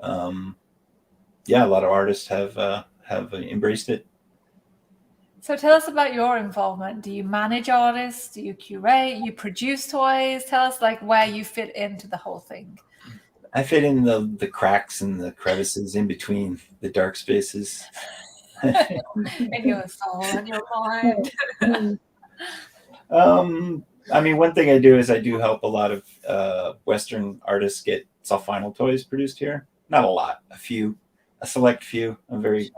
a lot of artists have embraced it. So tell us about your involvement. Do you manage artists? Do you curate? You produce toys? Tell us where you fit into the whole thing. I fit in the cracks and the crevices in between the dark spaces. In your soul and your mind. I mean, one thing I do is I do help a lot of Western artists get self-vinyl toys produced here. Not a lot, a select few. I'm very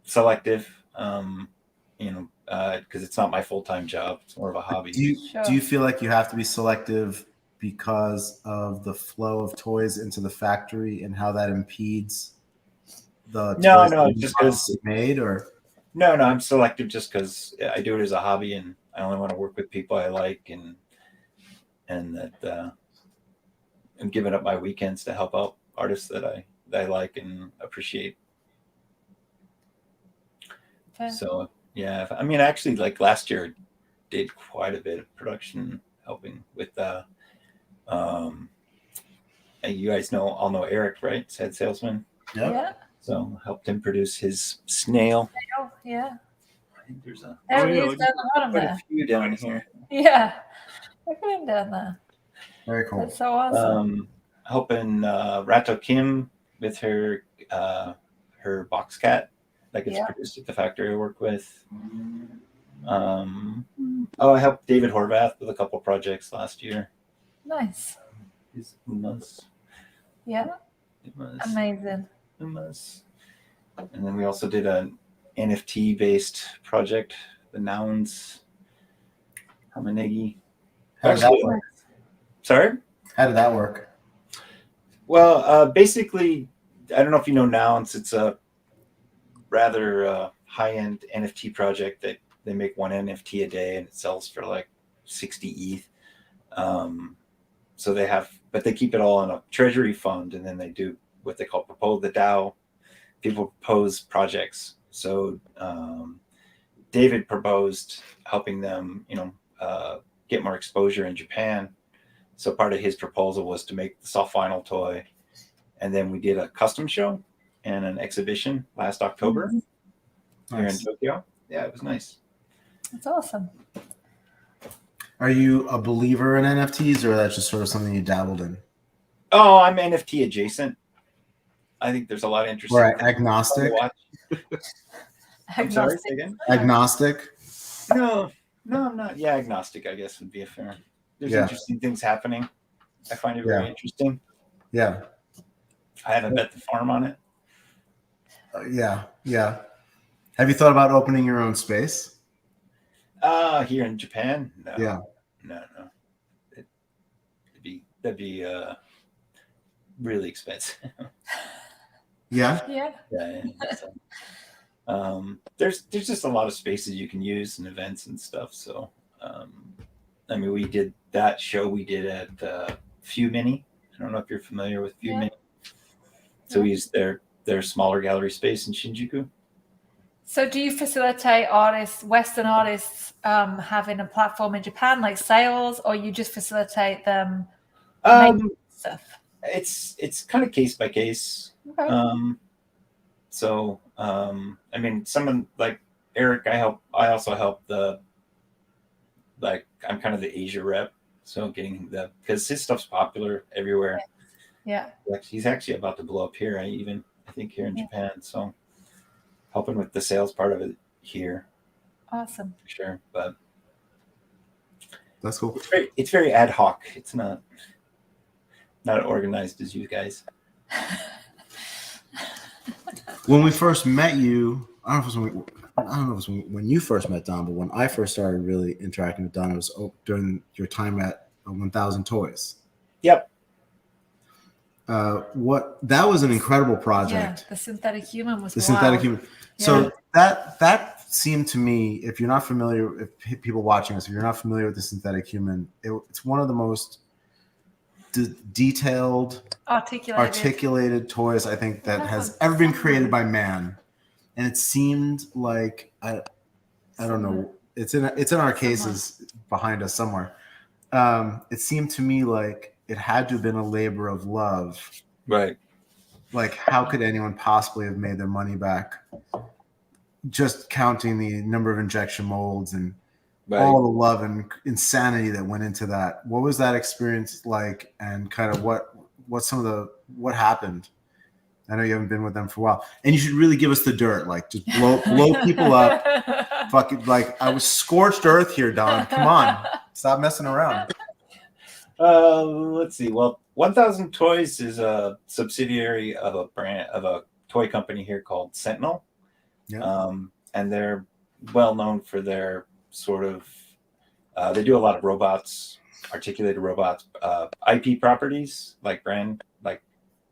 selective, because it's not my full-time job. It's more of a hobby. Do you feel like you have to be selective because of the flow of toys into the factory and how that impedes the toys just because made? Or no, I'm selective just because I do it as a hobby, and I only want to work with people I like, and that I'm giving up my weekends to help out artists that I like and appreciate. Okay. So yeah, I mean, actually, like last year, did quite a bit of production helping with you guys all know Eric, right? Head salesman. Yep. Yeah. So helped him produce his snail. Yeah. I think there's a few down here. Yeah. Look at him down there. Very cool. That's so awesome. Helping Rato Kim with her box cat that gets produced at the factory I work with. I helped David Horvath with a couple projects last year. Nice. Yeah. Amazing. And then we also did an NFT based project, the Nouns Hamanegi. How did that work? Sorry? How did that work? Well, basically, I don't know if you know Nouns. It's a rather high-end NFT project that they make one NFT a day and it sells for like 60 ETH. So but they keep it all in a treasury fund, and then they do what they call propose the DAO. People propose projects. So David proposed helping them, get more exposure in Japan. So part of his proposal was to make the soft vinyl toy, and then we did a custom show and an exhibition last October here in Tokyo. Yeah, it was nice. That's awesome. Are you a believer in NFTs, or that's just sort of something you dabbled in? Oh, I'm NFT adjacent. I think there's a lot of interesting. Or agnostic. I'm sorry, say again? Agnostic. No, I'm not. Yeah, agnostic, I guess, would be a fair. There's interesting things happening. I find it very interesting. Yeah. I haven't bet the farm on it. Yeah. Have you thought about opening your own space? Here in Japan? No. Yeah. No. That'd be really expensive. Yeah. There's just a lot of spaces you can use and events and stuff. So, I mean, we did that show we did at Few Mini. I don't know if you're familiar with Few Mini. So we used their smaller gallery space in Shinjuku. So do you facilitate Western artists having a platform in Japan, like sales, or you just facilitate them Stuff. It's kind of case by case. Okay. I mean, someone like Eric, I also help I'm kind of the Asia rep. So getting because his stuff's popular everywhere. Yeah. Like he's actually about to blow up here. I think here in Japan. So helping with the sales part of it here. Awesome. For sure. But that's cool. It's very ad hoc. It's not organized as you guys. When we first met you, I don't know if it was when you first met Don, but when I first started really interacting with Don, it was during your time at 1000 Toys. Yep. That was an incredible project. Yeah, the synthetic human was synthetic human. Yeah. So that seemed to me, if you're not familiar, if people watching us, if you're not familiar with the synthetic human, it's one of the most detailed, articulated toys I think that has ever been created by man. And it seemed like I don't know, it's in our cases behind us somewhere. It seemed to me like it had to have been a labor of love. Right. Like, how could anyone possibly have made their money back just counting the number of injection molds and all the love and insanity that went into that? What was that experience like, and kind of what happened? I know you haven't been with them for a while, and you should really give us the dirt. Like, just blow people up. Fucking, like, I was scorched earth here, Don. Come on, stop messing around. Let's see. Well, 1000 Toys is a subsidiary of a toy company here called Sentinel. Yeah. And they're well known for their sort of. They do a lot of robots, articulated robots, IP properties, like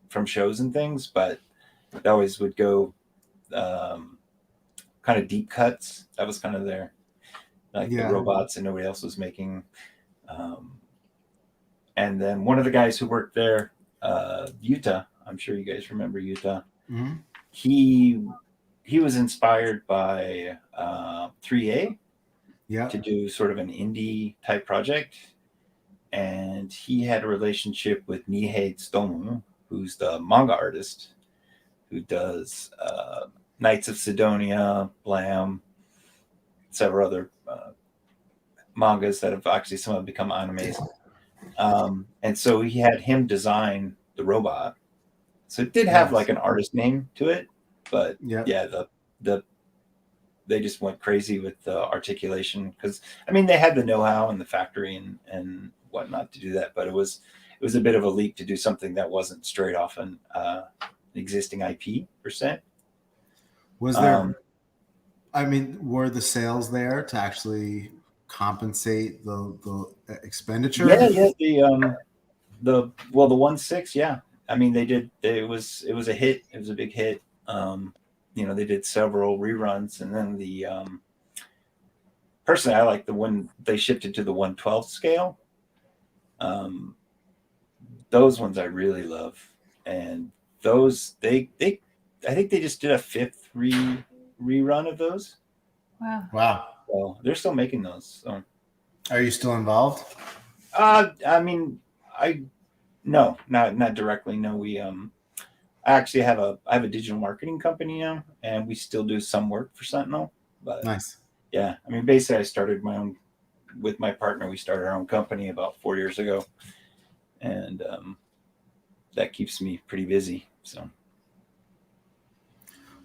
from shows and things, but they always would go kind of deep cuts. That was kind of their the robots and nobody else was making. And then one of the guys who worked there, Utah, I'm sure you guys remember Utah. Mm-hmm. He was inspired by 3A to do sort of an indie type project. And he had a relationship with Nihei Tsutomu, who's the manga artist who does Knights of Sidonia, Blam, several other mangas that have actually some have become animes. And so he had him design the robot. So it did have like an artist name to it, but they just went crazy with the articulation because I mean they had the know-how in the factory and whatnot to do that, but it was a bit of a leap to do something that wasn't straight off an existing IP %. Was there? I mean, were the sales there to actually compensate the expenditure? Yeah. The 1/6, yeah. I mean, they did. It was a hit. It was a big hit. They did several reruns, and then personally, I like the one they shifted to the 1/12 scale. Those ones I really love, and those I think they just did a 5th rerun of those. Wow. So they're still making those. So. Are you still involved? I mean, no, not directly. No, we I actually have a digital marketing company now, and we still do some work for Sentinel. But nice. Yeah, I mean, basically, I started my own with my partner. We started our own company about 4 years ago, and that keeps me pretty busy.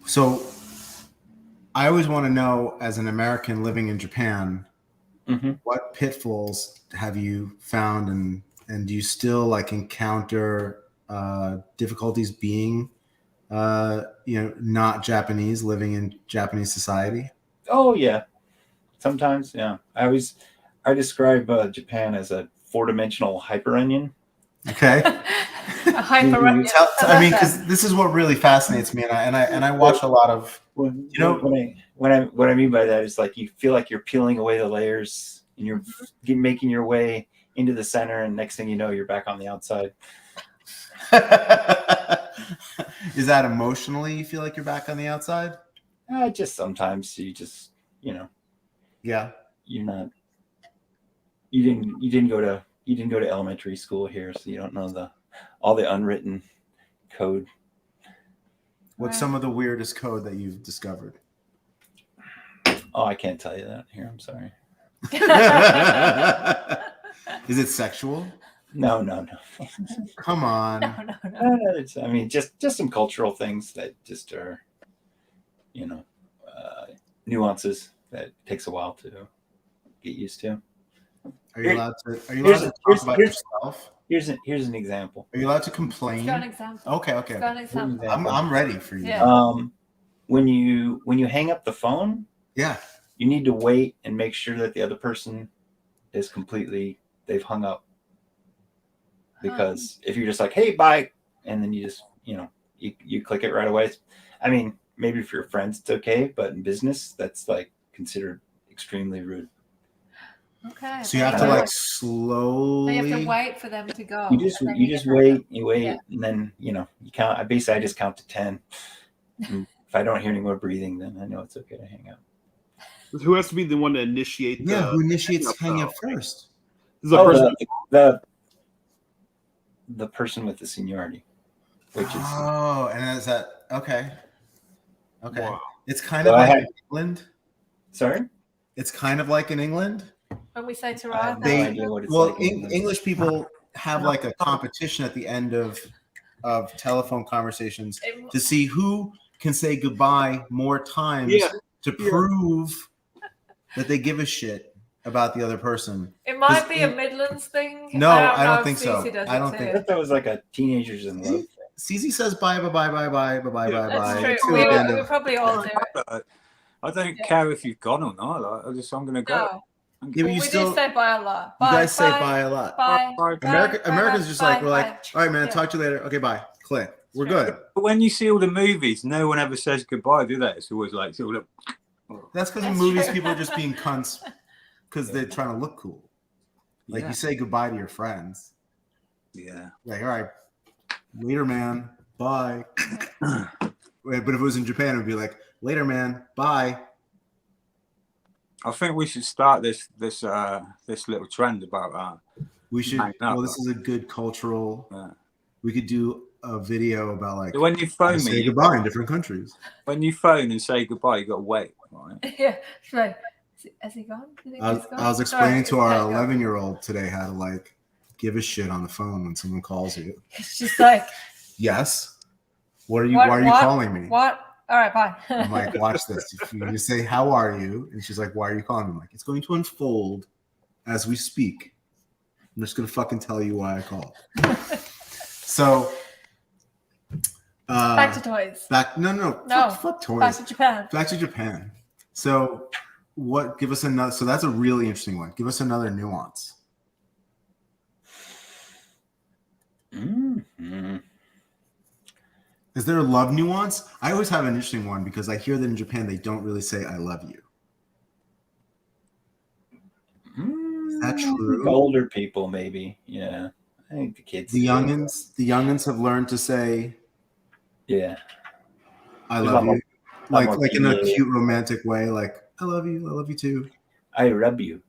So I always want to know, as an American living in Japan, what pitfalls have you found, and do you still like encounter difficulties being not Japanese, living in Japanese society? Oh yeah, sometimes, yeah. I describe Japan as a 4-dimensional hyper onion. Okay. A hyper onion. I mean, because this is what really fascinates me, and I watch a lot of what I mean by that is like you feel like you're peeling away the layers and you're making your way into the center, and next thing you know, you're back on the outside. Is that emotionally you feel like you're back on the outside? Just sometimes you just yeah, you're not. You didn't go to you didn't go to elementary school here, so you don't know all the unwritten code. What's some of the weirdest code that you've discovered? Oh, I can't tell you that here. I'm sorry. Is it sexual? No. Come on. No. I mean, just some cultural things that just are, nuances that takes a while to get used to. Are you allowed to talk about yourself? Here's an example. Are you allowed to complain? Got an example. Okay. Got an example. I'm ready for you. Yeah. When you hang up the phone, Yeah. you need to wait and make sure that the other person is they've hung up. Because if you're just like, hey, bye, and then you just, you click it right away. I mean, maybe for your friends, it's okay. But in business, that's like considered extremely rude. Okay. So you have to like slowly. So you have to wait for them to go. You just wait, and then, you count. I just count to 10. And if I don't hear any more breathing, then I know it's okay to hang up. Who has to be the one to initiate? Who initiates hanging up first? The person with the seniority, which is and is that okay? Wow. It's kind of like in England. Sorry, it's kind of like in England. When we say to I have no idea what it's like in England. English people have like a competition at the end of telephone conversations to see who can say goodbye more times to prove that they give a shit about the other person. It might be a Midlands thing. No, I don't think so. I don't think. I thought that was like a teenagers in love thing. CZ says bye. That's true. We probably all do it. I don't care if you've gone or not. I'm going to go. No. Yeah, we do say bye a lot. You guys say bye a lot. Bye. Americans just like, we're like, bye. all right, man, talk to you later. Okay, bye. Click. We're good. But when you see all the movies, no one ever says goodbye, do they? It's always like, that's because in movies, people are just being cunts because they're trying to look cool. Like you say goodbye to your friends. Yeah. Like, all right, later, man. Bye. But if it was in Japan, it would be like, later, man. Bye. I think we should start this little trend about we should. Well, this is a good cultural. We could do a video about like when you phone me, say goodbye in different countries. When you phone and say goodbye, you got to wait. Right? Yeah. Right. Has he gone? I was explaining to our 11-year-old today how to like give a shit on the phone when someone calls you. She's like, yes. Why are you calling me? What? All right, bye. I'm like, watch this. You say, how are you? And she's like, why are you calling me? I'm like, it's going to unfold as we speak. I'm just going to fucking tell you why I called. So. Back to toys. No. Fuck toys. Back to Japan. So give us another. So that's a really interesting one. Give us another nuance. Mm-hmm. Is there a love nuance? I always have an interesting one because I hear that in Japan they don't really say "I love you." Is that true? Older people, maybe. Yeah, I think the kids. The youngins have learned to say, "Yeah, I love you," like in a cute, romantic way. Like, "I love you too." I rub you.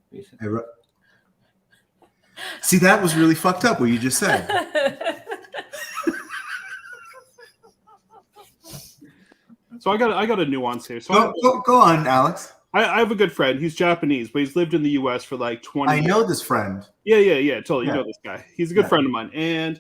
See, that was really fucked up what you just said. So I got a nuance here. So go on, Alex. I have a good friend. He's Japanese, but he's lived in the U.S. for like 20 years. I know this friend. Yeah, totally. Yeah. You know this guy. He's a good friend of mine. And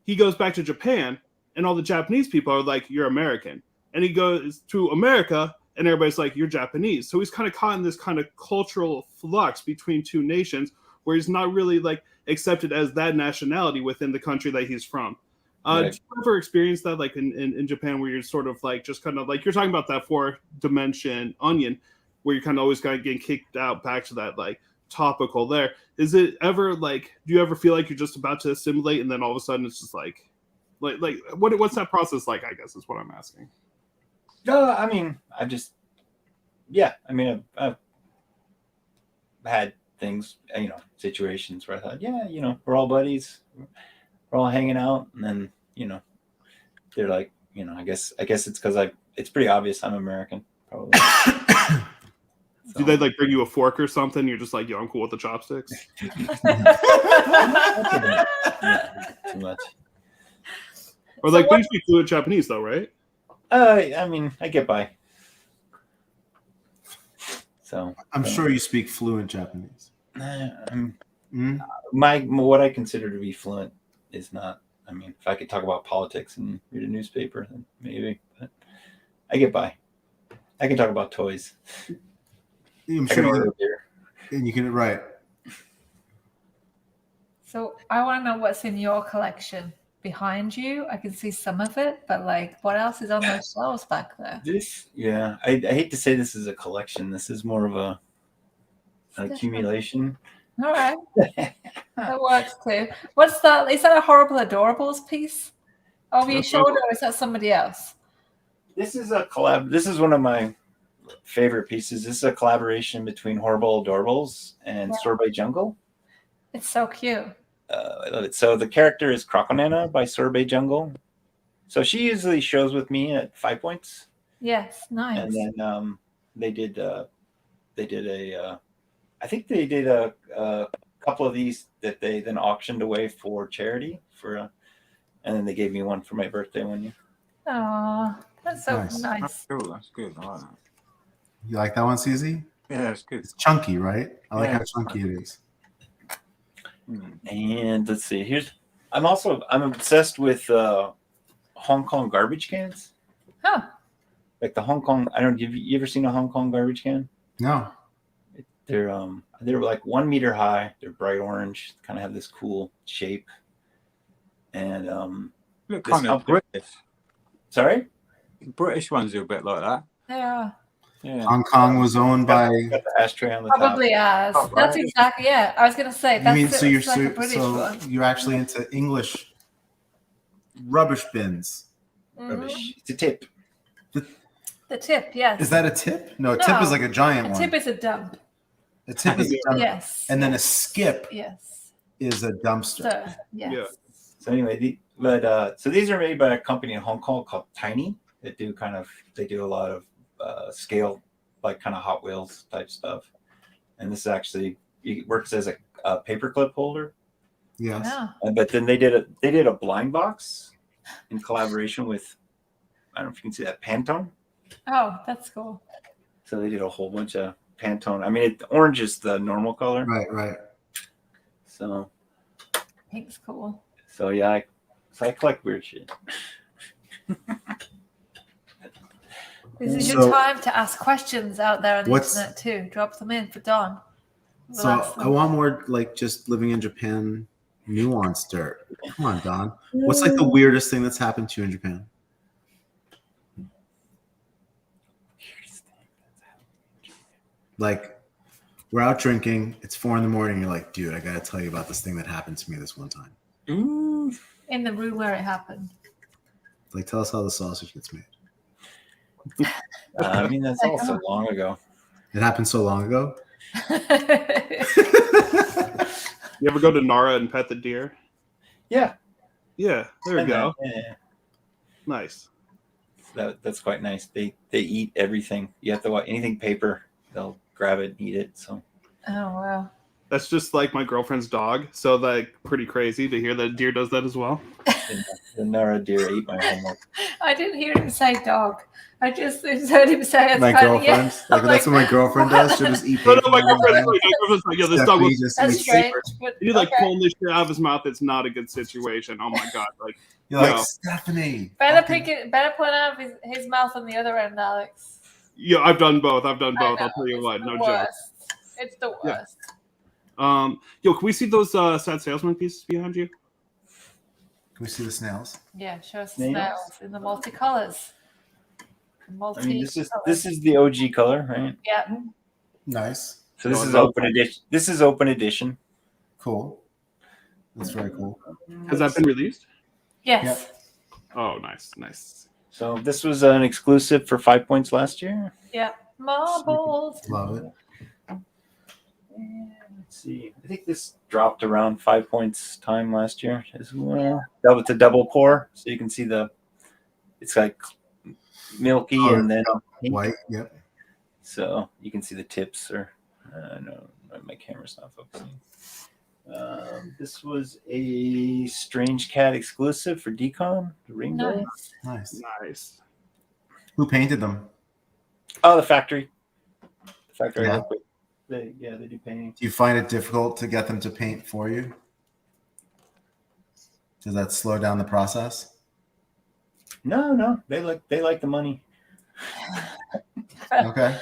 he goes back to Japan, and all the Japanese people are like, you're American. And he goes to America, and everybody's like, you're Japanese. So he's kind of caught in this kind of cultural flux between two nations where he's not really like accepted as that nationality within the country that he's from. Did you ever experience that like in Japan where you're sort of like just kind of like you're talking about that 4-dimension onion where you're kind of always kind of getting kicked out back to that like topical there? Is it ever like, do you ever feel like you're just about to assimilate and then all of a sudden it's just like what's that process like, I guess is what I'm asking. No, I mean, I've had things, situations where I thought, we're all buddies. We're all hanging out, and then they're like, I guess it's because it's pretty obvious I'm American, probably. Do they like bring you a fork or something? You're just like, yo, I'm cool with the chopsticks. Too much. Or like, but you speak fluent Japanese though, right? I mean, I get by. So I'm sure you speak fluent Japanese. What I consider to be fluent is not. I mean, if I could talk about politics and read a newspaper, then maybe. But I get by. I can talk about toys. I'm sure you can right. So I want to know what's in your collection behind you. I can see some of it, but like, what else is on those shelves back there? I hate to say this is a collection. This is more of an accumulation. All right, that works too. What's that? Is that a Horrible Adorables piece over your shoulder, or is that somebody else? This is a collab. This is one of my favorite pieces. This is a collaboration between Horrible Adorables and Sorbet Jungle. It's so cute. I love it. So the character is Croconana by Sorbet Jungle. So she usually shows with me at 5 points. Yes, nice. And then they did a I think they did a couple of these that they then auctioned away for charity and then they gave me one for my birthday one year. Oh, that's so nice. That's cool. That's good. I like that. You like that one, CZ? Yeah, it's good. It's chunky, right? I like how chunky it is. And let's see. I'm obsessed with Hong Kong garbage cans. Huh. Like the Hong Kong. I don't. You ever seen a Hong Kong garbage can? No. They're like 1 meter high. They're bright orange. Kind of have this cool shape. And look kind of British. Sorry. British ones are a bit like that. They are. Yeah. Hong Kong was owned by. Got the ashtray on the Probably top. as. That's exactly. Yeah, I was gonna say. You mean so you're actually into English rubbish bins? Rubbish. It's a tip. The tip, yes. Is that a tip? No, a tip is like a giant one. A tip is a dump. A tip is a dump. Yes. And then a skip. Yes. Is a dumpster. Yes. Yeah. So anyway, so these are made by a company in Hong Kong called Tiny. They do a lot of scale, like kind of Hot Wheels type stuff. And this actually works as a paperclip holder. Yes. Yeah. But then they did a blind box in collaboration with, I don't know if you can see that, Pantone. Oh, that's cool. So they did a whole bunch of Pantone. I mean, orange is the normal color. Right. So Pink's cool. So yeah, I collect weird shit. This is your time to ask questions out there on the internet too. Drop them in for Don. So I want more like just living in Japan nuanced dirt. Come on, Don. What's like the weirdest thing that's happened to you in Japan? Like we're out drinking, it's 4 a.m. You're like, dude, I gotta tell you about this thing that happened to me this one time. In the room where it happened. Like, tell us how the sausage gets made. I mean, that's all so long ago. It happened so long ago. You ever go to Nara and pet the deer? Yeah. Yeah, there we go. Yeah. Nice. That's quite nice. They eat everything. You have to watch anything paper, they'll grab it and eat it. So. Oh wow. That's just like my girlfriend's dog. So like pretty crazy to hear that deer does that as well. The Nara deer ate my homework. I didn't hear him say dog. I just heard him say my girlfriend. Like that's what my girlfriend does. She'll just eat paper. No, my girlfriend's like, yo, this dog was that's strange. you like pulling this shit out of his mouth. It's not a good situation. Oh my god. Like you're like Stephanie. Better pull it out of his mouth on the other end, Alex. Yeah, I've done both. I'll tell you what. No joke. It's the worst. Yo, can we see those sad salesman pieces behind you? Can we see the snails? Yeah, show us the snails in the multicolors. I mean, this is the OG color, right? Yeah. Nice. So this is open edition. This is open edition. Cool. That's very cool. Has that been released? Yes. Yep. Oh, nice. So this was an exclusive for 5 points last year. Yeah. Marbles. Love it. Let's see. I think this dropped around 5 points time last year as well. That was a double pour, so you can see it's like milky and then white. Yep. So you can see the tips, or no, my camera's not focusing. This was a Strange Cat exclusive for Decon, the Rainbow. Nice. Who painted them? Oh, the factory. The factory Yeah. I work with. They do painting. Do you find it difficult to get them to paint for you? Does that slow down the process? No, they like the money. Okay.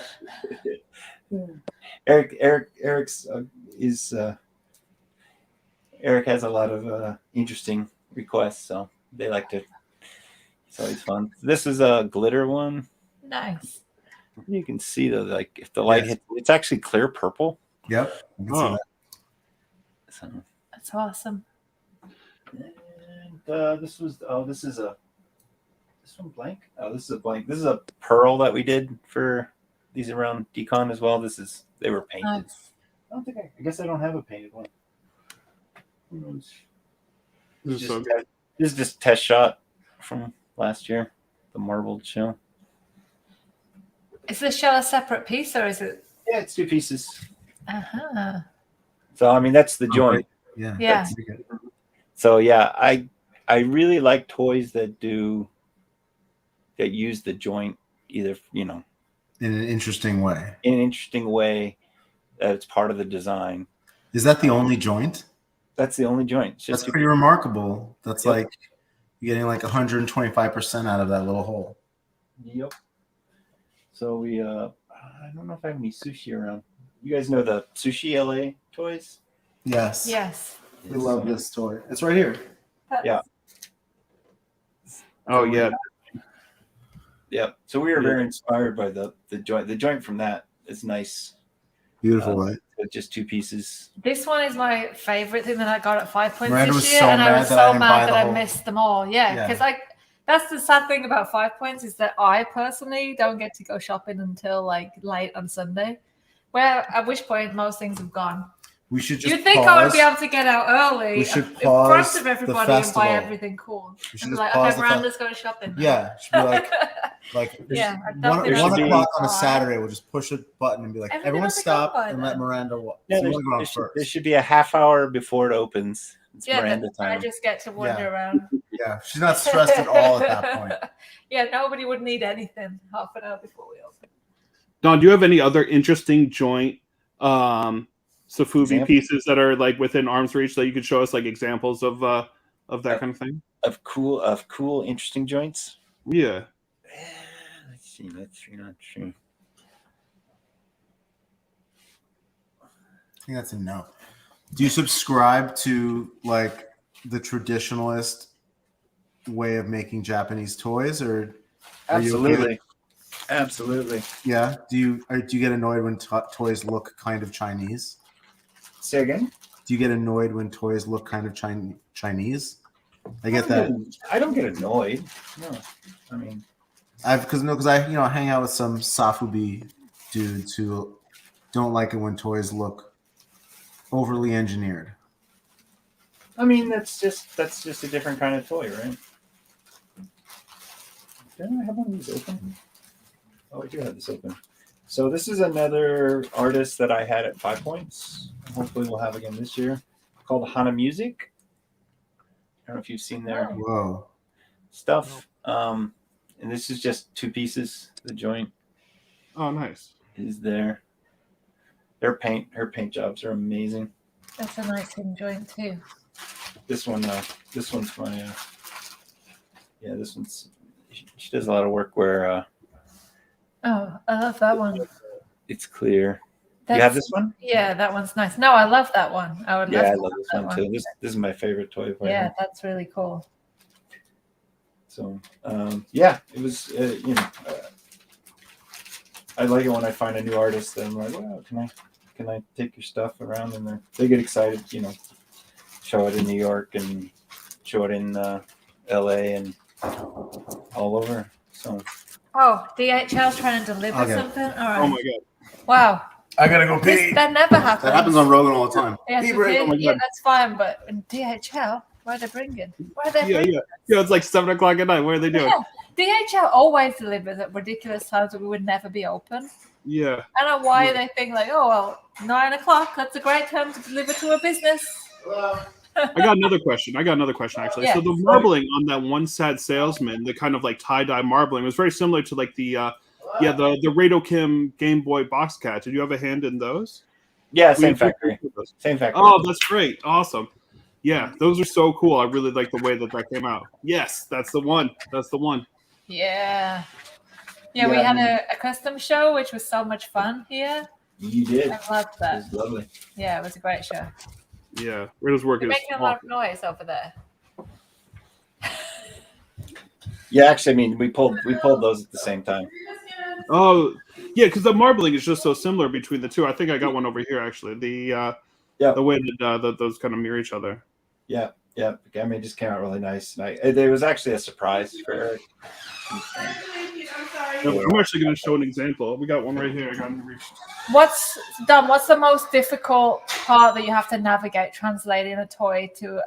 Eric's Eric has a lot of interesting requests, so they like to. It's always fun. This is a glitter one. Nice. You can see though, like if the light hits, it's actually clear purple. Yep. I can see that. So That's awesome. and this is this one blank. Oh, this is a blank. This is a pearl that we did for these around Decon as well. They were painted. Nice. I don't think I guess I don't have a painted one. This is so good. This is just test shot from last year, the marbled shell. Is the shell a separate piece or is it? Yeah, it's 2 pieces. Uh-huh. So I mean that's the joint. Yeah. Yeah. That's pretty good. So yeah, I really like toys that use the joint either, In an interesting way. in an interesting way that it's part of the design. Is that the only joint? That's the only joint. It's That's just pretty remarkable. That's Yep. like you're getting like 125% out of that little hole. Yep. So we I don't know if I have any sushi around. You guys know the Sushi LA toys? Yes. Yes. We love this toy. It's right here. Yeah. Oh yeah. Yep. So we were very inspired by the joint. The joint from that is nice. Beautiful, right? With just 2 pieces. This one is my favorite thing that I got at 5 Points Miranda this was year, so and I mad was that I so didn't buy mad the that I whole- missed them all. Yeah, because that's the sad thing about 5 Points is that I personally don't get to go shopping until like late on Sunday, where at which point most things have gone. We should just You'd think pause. I would be able to get out early We should in pause front of the everybody and buy festival. everything cool. We should And be just like, pause okay, the Miranda's going shopping. now. Yeah, it should be like Yeah, I don't one think there should be- o'clock on a Why? Saturday. We'll just push a button and be like, Everyone everyone has to stop go by and let then. Miranda walk. Yeah, Someone go on there first. should be a half hour before it opens. It's Yeah, Miranda then I time. just get to wander Yeah. around. Yeah, she's not stressed at all at that point. Yeah, nobody would need anything half an hour before we open. Don, do you have any other interesting joint Safubi Example? pieces that are like within arm's reach that you could show us like examples of that kind of thing? Of cool, interesting joints. Yeah. Let's see. Not sure. I think that's a no. Do you subscribe to like the traditionalist way of making Japanese toys, or are you okay with- Absolutely. yeah? Do you get annoyed when toys look kind of Chinese? Say again. Do you get annoyed when toys look kind of Chinese? I get that. I don't get annoyed. No, I mean, because I hang out with some Safubi dudes who don't like it when toys look overly engineered. that's just a different kind of toy, right? Didn't I have one of these open? Oh, I do have this open. So this is another artist that I had at 5 Points. Hopefully we'll have again this year. Called Hana Music. I don't know if you've seen their Whoa. stuff. And this is just 2 pieces. The joint Oh, nice. is there. Her paint jobs are amazing. That's a nice hidden joint too. This one's my this one's she does a lot of work where Oh, I love that one. it's clear. That's, You have this one? Yeah, that one's nice. No, I love that one. I would love Yeah, I to love have this that one too. This is my favorite toy. Yeah, that's really cool. So it was I like it when I find a new artist and I'm like, wow, can I take your stuff around, and they get excited, show it in New York and show it in LA and all over. So Oh, DHL's trying to deliver Okay. something? All right. Oh my god. Wow. I gotta go That never happens. That happens on Rogan all the time. Yeah, Pee so break. Oh my yeah, God. that's fine, but in DHL, why are they bringing? Why are they Yeah, bringing? yeah. Yeah, it's like 7 o'clock at night. What are they doing? Yeah. DHL always delivers at ridiculous times that we would never be open. Yeah. I don't know why they think like, oh well, 9 o'clock. That's a great time to deliver to a business. I got another question. Actually. Yeah. So the marbling on that One Sad Salesman, the kind of like tie-dye marbling, was very similar to like the Rado Kim Game Boy box cat. Did you have a hand in those? Yeah, same factory. Same factory. Oh, that's great. Awesome. Yeah, those are so cool. I really like the way that came out. Yes, that's the one. Yeah. Yeah, we had a custom show, which was so much fun here. You did. I loved that. It was lovely. Yeah, it was a great show. Yeah, Rado's work You're is making a lot of noise over there. Yeah, actually, I mean, we pulled those at the same time. Oh, yeah, because the marbling is just so similar between the two. I think I got one over here actually. The way that those kind of mirror each other. Yeah. I mean, it just came out really nice. It was actually a surprise for Eric. I'm actually going to show an example. We got one right here. I got in reach. What's the most difficult part that you have to navigate translating a toy to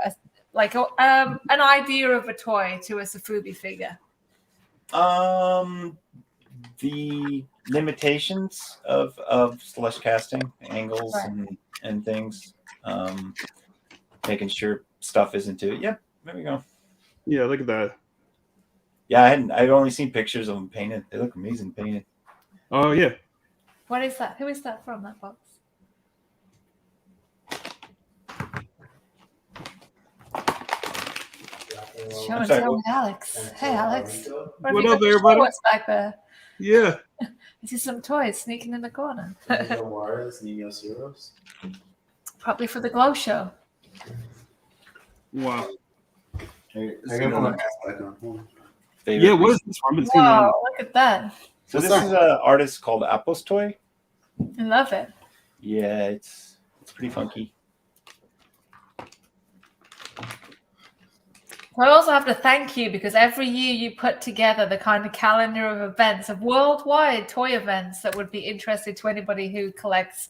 an idea of a toy to a Sofubi figure? The limitations of slush casting angles and things, making sure stuff isn't too. Yep, there we go. Yeah, look at that. Yeah, I've only seen pictures of them painted. They look amazing painted. Oh yeah. What is that? Who is that from, that box? Show and tell with Alex. Hey, Alex. What up, everybody? What's back there? Yeah. I see some toys sneaking in the corner. Probably for the glow show. Wow. Yeah, what is this? I've been seeing Wow, look at that. So this is an artist called Apple's Toy. I love it. Yeah, it's pretty funky. I also have to thank you because every year you put together the kind of calendar of events, of worldwide toy events that would be interested to anybody who collects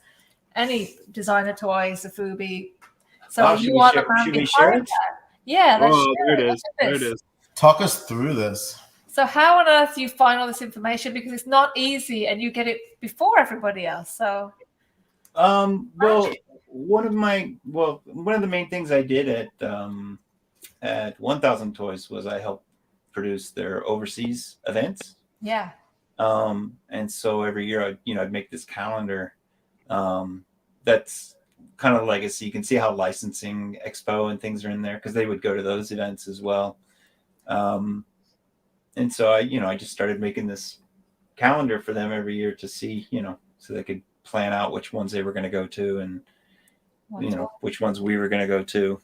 any designer toys, Sofubi. So you are the man behind that. Yeah, let's share it. There it is. Talk us through this. So how on earth do you find all this information? Because it's not easy and you get it before everybody else. So well, one of the main things I did at 1000 Toys was I helped produce their overseas events. Yeah. And so every year I'd make this calendar that's kind of legacy. You can see how licensing expo and things are in there because they would go to those events as well. And so I just started making this calendar for them every year to see, so they could plan out which ones they were going to go to and, which ones we were going to go to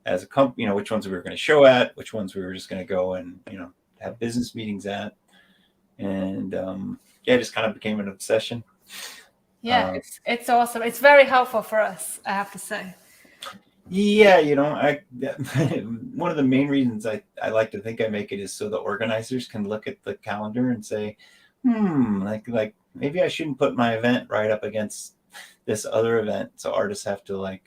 as a company, which ones we were going to show at, which ones we were just going to go and, have business meetings at. And it just kind of became an obsession. Yeah, it's awesome. It's very helpful for us, I have to say. Yeah, one of the main reasons I like to think I make it is so the organizers can look at the calendar and say, like maybe I shouldn't put my event right up against this other event. So artists have to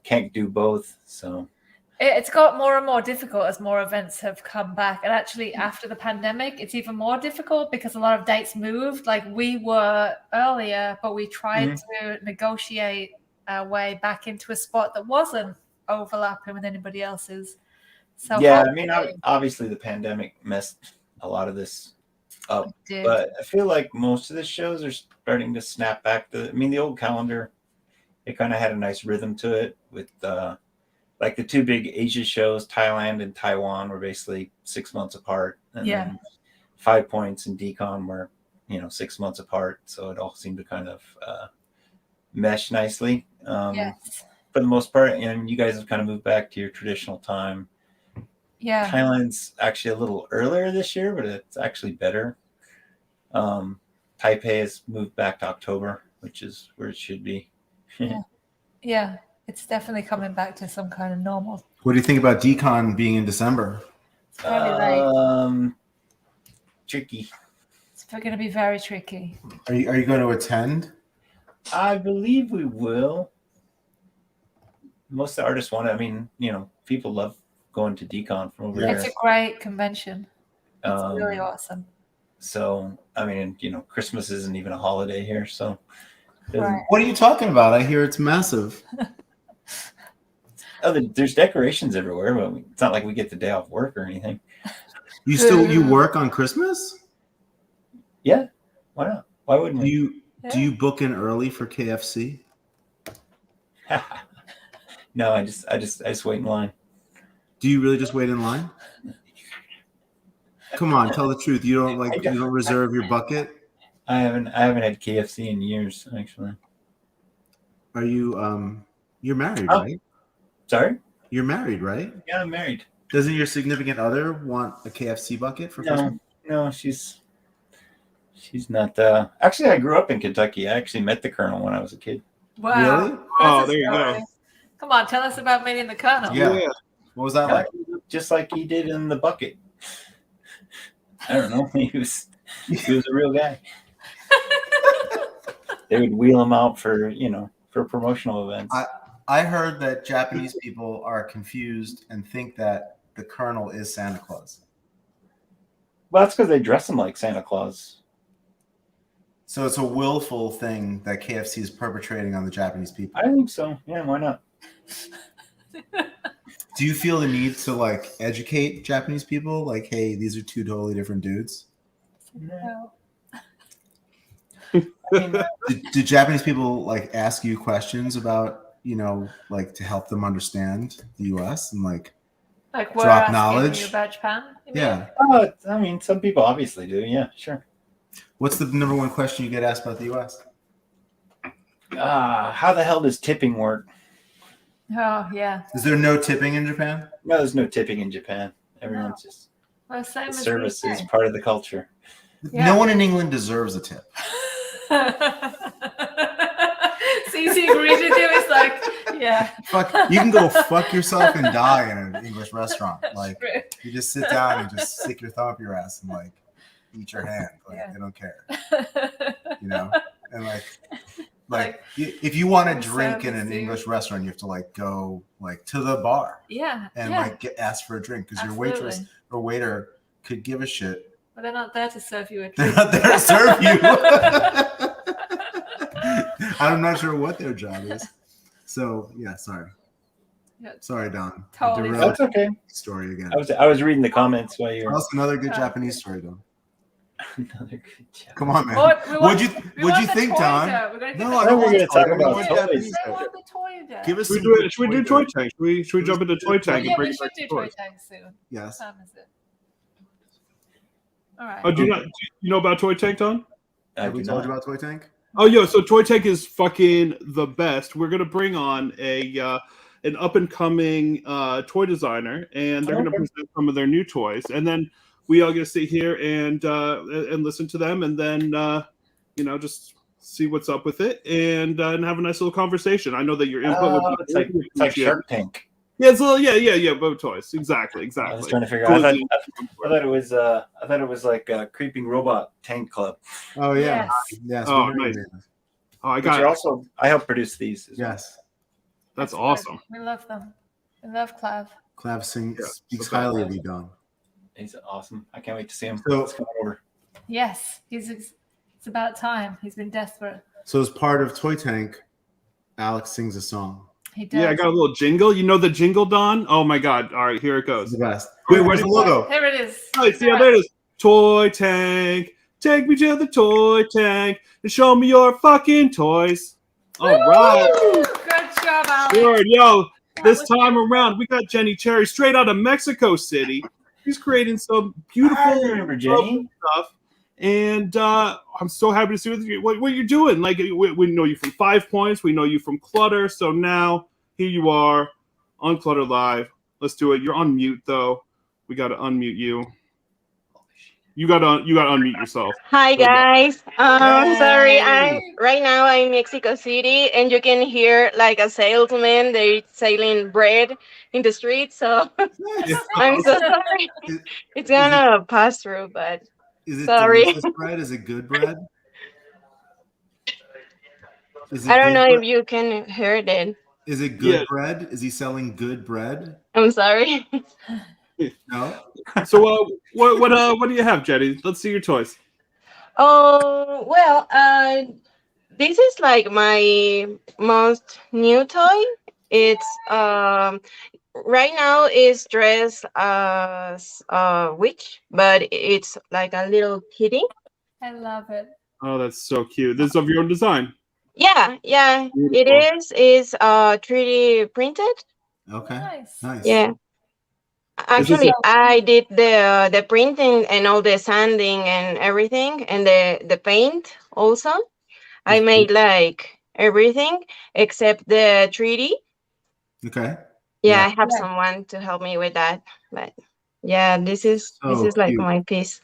can't do both. So it's got more and more difficult as more events have come back. And actually after the pandemic, it's even more difficult because a lot of dates moved. Like we were earlier, but we tried to negotiate our way back into a spot that wasn't overlapping with anybody else's. So yeah, I mean, obviously the pandemic messed a lot of this up, but I feel like most of the shows are starting to snap back. The old calendar, it kind of had a nice rhythm to it with like the two big Asia shows, Thailand and Taiwan, were basically 6 months apart, and then 5 Points and Decon were 6 months apart, so it all seemed to kind of mesh nicely. Yes. For the most part, and you guys have kind of moved back to your traditional time. Yeah. Thailand's actually a little earlier this year, but it's actually better. Taipei has moved back to October, which is where it should be. Yeah, it's definitely coming back to some kind of normal. What do you think about Decon being in December? It's probably late. Tricky. It's going to be very tricky. Are you going to attend? I believe we will. Most of the artists want it. People love going to Decon from over there. It's a great convention. It's really awesome. So I mean, Christmas isn't even a holiday here. So Right. What are you talking about? I hear it's massive. there's decorations everywhere, but it's not like we get the day off work or anything. You work on Christmas? Yeah, why not? Why wouldn't we? Do you book in early for KFC? No, I just wait in line. Do you really just wait in line? Come on, tell the truth. You don't you don't reserve your bucket? I haven't had KFC in years, actually. Are you you're married, right? Sorry? You're married, right? Yeah, I'm married. Doesn't your significant other want a KFC bucket for Christmas? No, she's not. Actually, I grew up in Kentucky. I actually met the Colonel when I was a kid. Wow. Really? Oh, there you go. Come on, tell us about meeting the Colonel. Yeah. What was that like? Just like he did in the bucket. I don't know. He was a real guy. They would wheel him out for promotional events. I heard that Japanese people are confused and think that the Colonel is Santa Claus. Well, that's because they dress him like Santa Claus. So it's a willful thing that KFC is perpetrating on the Japanese people. I think so. Yeah, why not? Do you feel the need to educate Japanese people? Like, hey, these are two totally different dudes. No. Do Japanese people ask you questions about to help them understand the U.S. and we're drop asking knowledge? you about Japan? Yeah. I mean, some people obviously do. Yeah, sure. What's the number one question you get asked about the U.S.? How the hell does tipping work? Oh, yeah. Is there no tipping in Japan? No, there's no tipping in Japan. Everyone's just Same as service the is UK. part of the culture. Yeah. No one in England deserves a tip. CC agrees with you. It's yeah. Fuck, you can go fuck yourself and die in an English restaurant. True. You just sit down and just stick your thumb up your ass and eat your hand. They don't care. And if you want a drink in an English restaurant, you have to go to the bar. Yeah. And ask for a drink because your waitress or waiter could give a shit. But they're not there to serve you a drink. They're not there to serve you. I'm not sure what their job is. So yeah, sorry. Yeah. Sorry, Don. Totally. That's okay. Story again. I was reading the comments while you were. Tell us another good Japanese story, Don. Another good job. Come on, man. What'd you think, Don? No, I don't want to talk about toys. toys. I want the toy day. Give us. Should we do toy tank? Should we jump into toy tank Yeah, and bring we it should back do to toy toys? tank soon. Yes. What time is it? All right. Oh, do you know about toy tank, Don? Have we told you about Toy Tank? Oh, yo, so Toy Tank is fucking the best. We're gonna bring on an up and coming toy designer, and they're gonna present some of their new toys, and then we all get to sit here and listen to them, and then just see what's up with it, and have a nice little conversation. I know that your input would be it's like Shark Tank. Yeah, it's a little, yeah, but toys. Exactly. I was trying to figure out. I thought it was like a creeping robot tank club. Oh yeah. Yes. Oh, nice. Oh, I help produce these. Yes. That's awesome. We love them. We love Clav. Clav speaks highly of you, Don. He's awesome. I can't wait to see him. So- Let's come over. Yes, it's about time. He's been desperate. So as part of Toy Tank, Alex sings a song. He does. Yeah, I got a little jingle. You know the jingle, Don? Oh my God! All right, here it goes. It's the best. Wait, where's the logo? Here it is. Nice. Yeah, there it is. Toy Tank. Take me to the toy tank and show me your fucking toys. All right. Woo! Good job, Alex. Word, yo, this time around, we got Jenny Cherry straight out of Mexico City. She's creating some beautiful I remember Jenny. stuff. And I'm so happy to see what you're doing. We know you from 5 Points. We know you from Clutter. So now here you are on Clutter Live. Let's do it. You're on mute, though. We got to unmute you. You got to unmute yourself. Hi guys. Sorry, Hey. right now I'm in Mexico City, and you can hear like a salesman. They're selling bread in the street, so I'm so sorry. It's gonna pass through, but Is it sorry. delicious bread? Is it good bread? Is it I don't good know bread? if you can hear it. Is it good Yeah. bread? Is he selling good bread? I'm sorry. No. So what do you have, Jenny? Let's see your toys. Oh, well, this is like my most new toy. It's right now is dressed as a witch, but it's like a little kitty. I love it. Oh, that's so cute. This is of your own design. Yeah, yeah, it Beautiful. is. Is 3D printed. Okay. Nice. Nice. Yeah. Is this Actually, I did the printing and all the sanding and everything, and the paint also. I made like everything except the 3D. Okay. Yeah, Yeah. I have Yeah. someone to help me with that. But yeah, this So is like cute. my piece.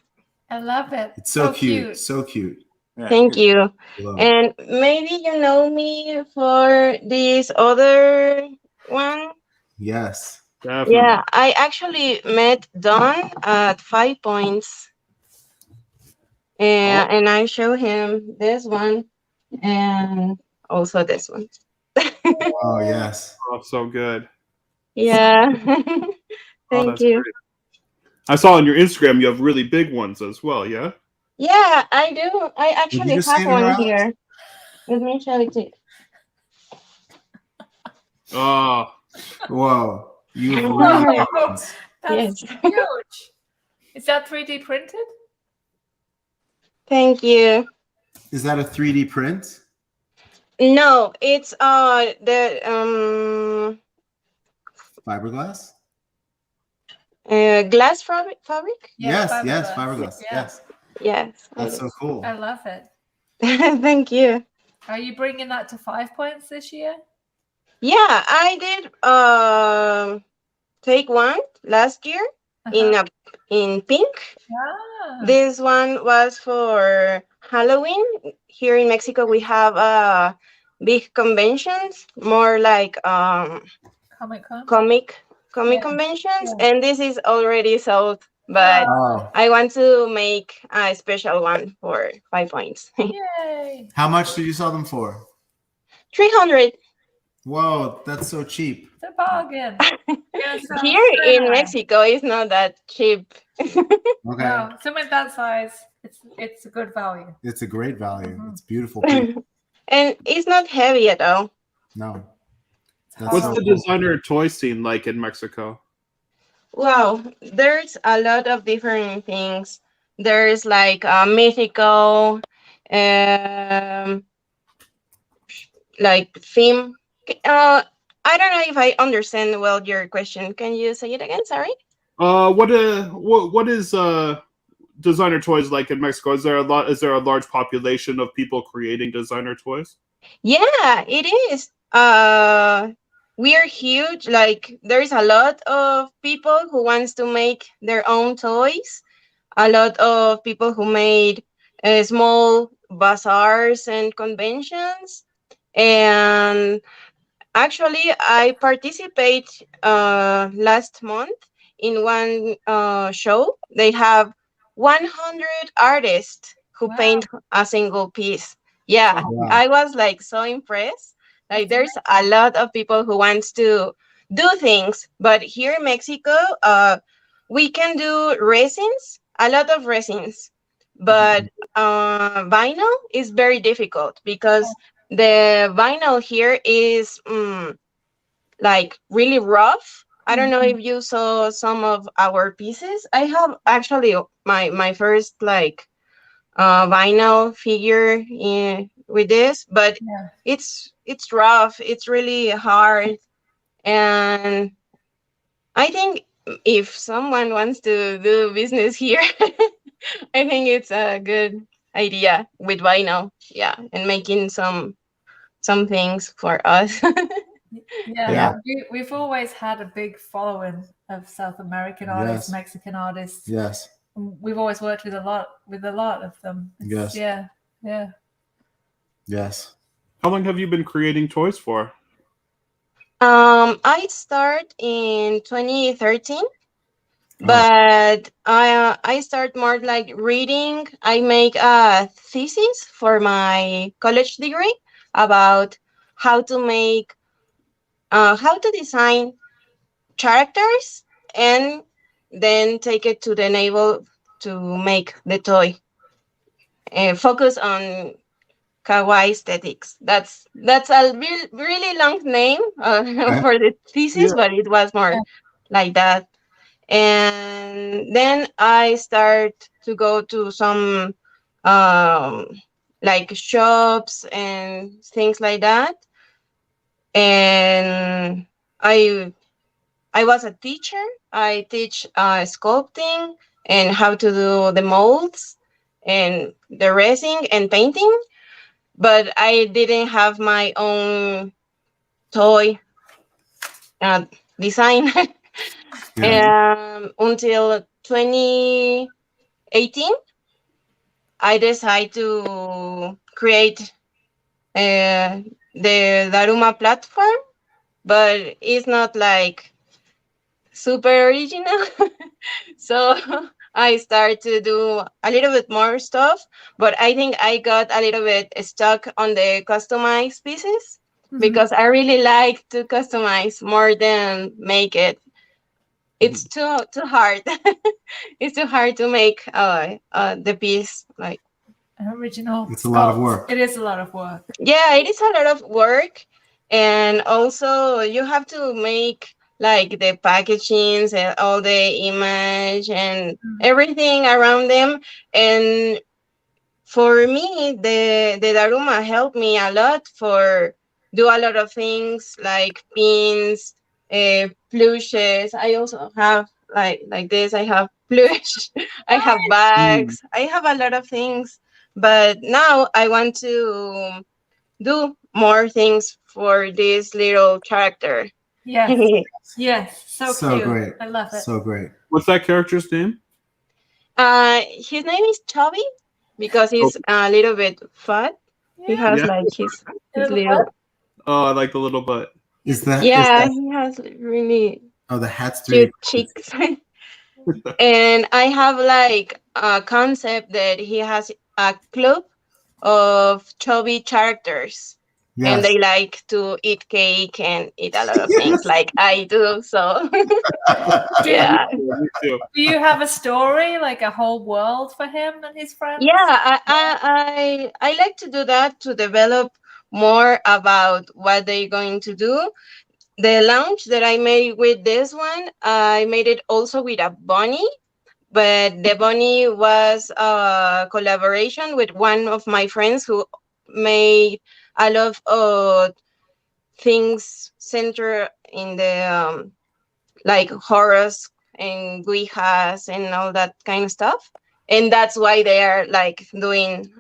I love it. It's so cute. So cute. Yeah, Thank good. you. I love it. And maybe you know me for this other one. Yes. definitely? Yeah, I actually met Don at 5 Points, and I show him this one and also this one. Oh yes. Oh, so good. Yeah. Oh, Thank that's you. great. I saw on your Instagram you have really big ones as well. Yeah. Yeah, I do. I Did you actually just have stand it one around? here. Let me show it to you. Oh, Whoa. You have really big ones. That's Yes. huge. Is that 3D printed? Thank you. Is that a 3D print? No, it's the Fiberglass? glass fabric. Yes, fiberglass. yes, fiberglass. Yeah. Yes. Yes. That's so cool. I love it. Thank you. Are you bringing that to 5 Points this year? Yeah, I did take one last year in pink. Ah, This one was for Halloween. Here in Mexico, we have big conventions, more like Comic Con. comic Yeah. conventions, Yeah. and this is already sold. But Oh. I want to make a special one for 5 Points. Yay. How much did you sell them for? 300 Whoa, that's so cheap. It's a bargain. Yes, here in nice. Mexico. It's not that cheap. Okay. No, something that size, it's a good value. It's a great value. Mhm. It's beautiful pink. And it's not heavy at all. No. It's That's what's so hard. the cool. designer toy scene like in Mexico? Wow, there's a lot of different things. There's like mythical, um, like theme. I don't know if I understand well your question. Can you say it again? Sorry. What is designer toys like in Mexico? Is there a lot? Is there a large population of people creating designer toys? Yeah, it is. We are huge. Like there's a lot of people who wants to make their own toys. A lot of people who made small bazaars and conventions. And actually, I participate last month in one show. They have 100 artists who Wow. paint a single piece. Yeah, Wow. I was like so impressed. Like That's there's a lot of people who wants to do things, but here in Mexico, we can do resins, a lot of resins, but vinyl is very difficult because the vinyl here is like really rough. I don't know if you saw some of our pieces. I have actually my first like vinyl figure with this, but Yeah. it's rough. It's really hard, and I think if someone wants to do business here, I think it's a good idea with vinyl. Yeah, and making some things for us. Yeah, Yeah. we've always had a big following of South American artists, Yes. Mexican artists. Yes. We've always worked with a lot of them. Yes. Yeah. Yes. How long have you been creating toys for? I start in 2013, but I start more like reading. I make a thesis for my college degree about how to make how to design characters and then take it to the navel to make the toy. focus on kawaii aesthetics. That's a really long name for the thesis, but it was more like that. And then I start to go to some like shops and things like that. And I was a teacher. I teach sculpting and how to do the molds and the resin and painting, but I didn't have my own toy design until 2018. I decided to create the Daruma platform, but it's not like super original. So I started to do a little bit more stuff, but I think I got a little bit stuck on the customized pieces because I really like to customize more than make it. It's too hard. It's too hard to make the piece like an original. It's a lot of work. It is a lot of work. Yeah, it is a lot of work, and also you have to make like the packagings and all the image and everything around them. And for me, the Daruma helped me a lot for do a lot of things like pins, plushes. I also have like this. I have plush. I have bags. I have a lot of things. But now I want to do more things for this little character. Yes. Yes. So cute. Great. I love it. So great. What's that character's name? His name is Chubby because he's a little bit fat. He has like his little. Oh, I like the little butt. Is that? Yeah, he has really. Oh, the hat's cute cheeks. And I have like a concept that he has a club of chubby characters. Yes. And they like to eat cake and eat a lot of things like I do. So yeah. Do you have a story, like a whole world for him and his friends? Yeah, I like to do that to develop more about what they're going to do. The launch that I made with this one, I made it also with a bunny, but the bunny was a collaboration with one of my friends who made a lot of things centered in the like horrors and guijas and all that kind of stuff. And that's why they are like doing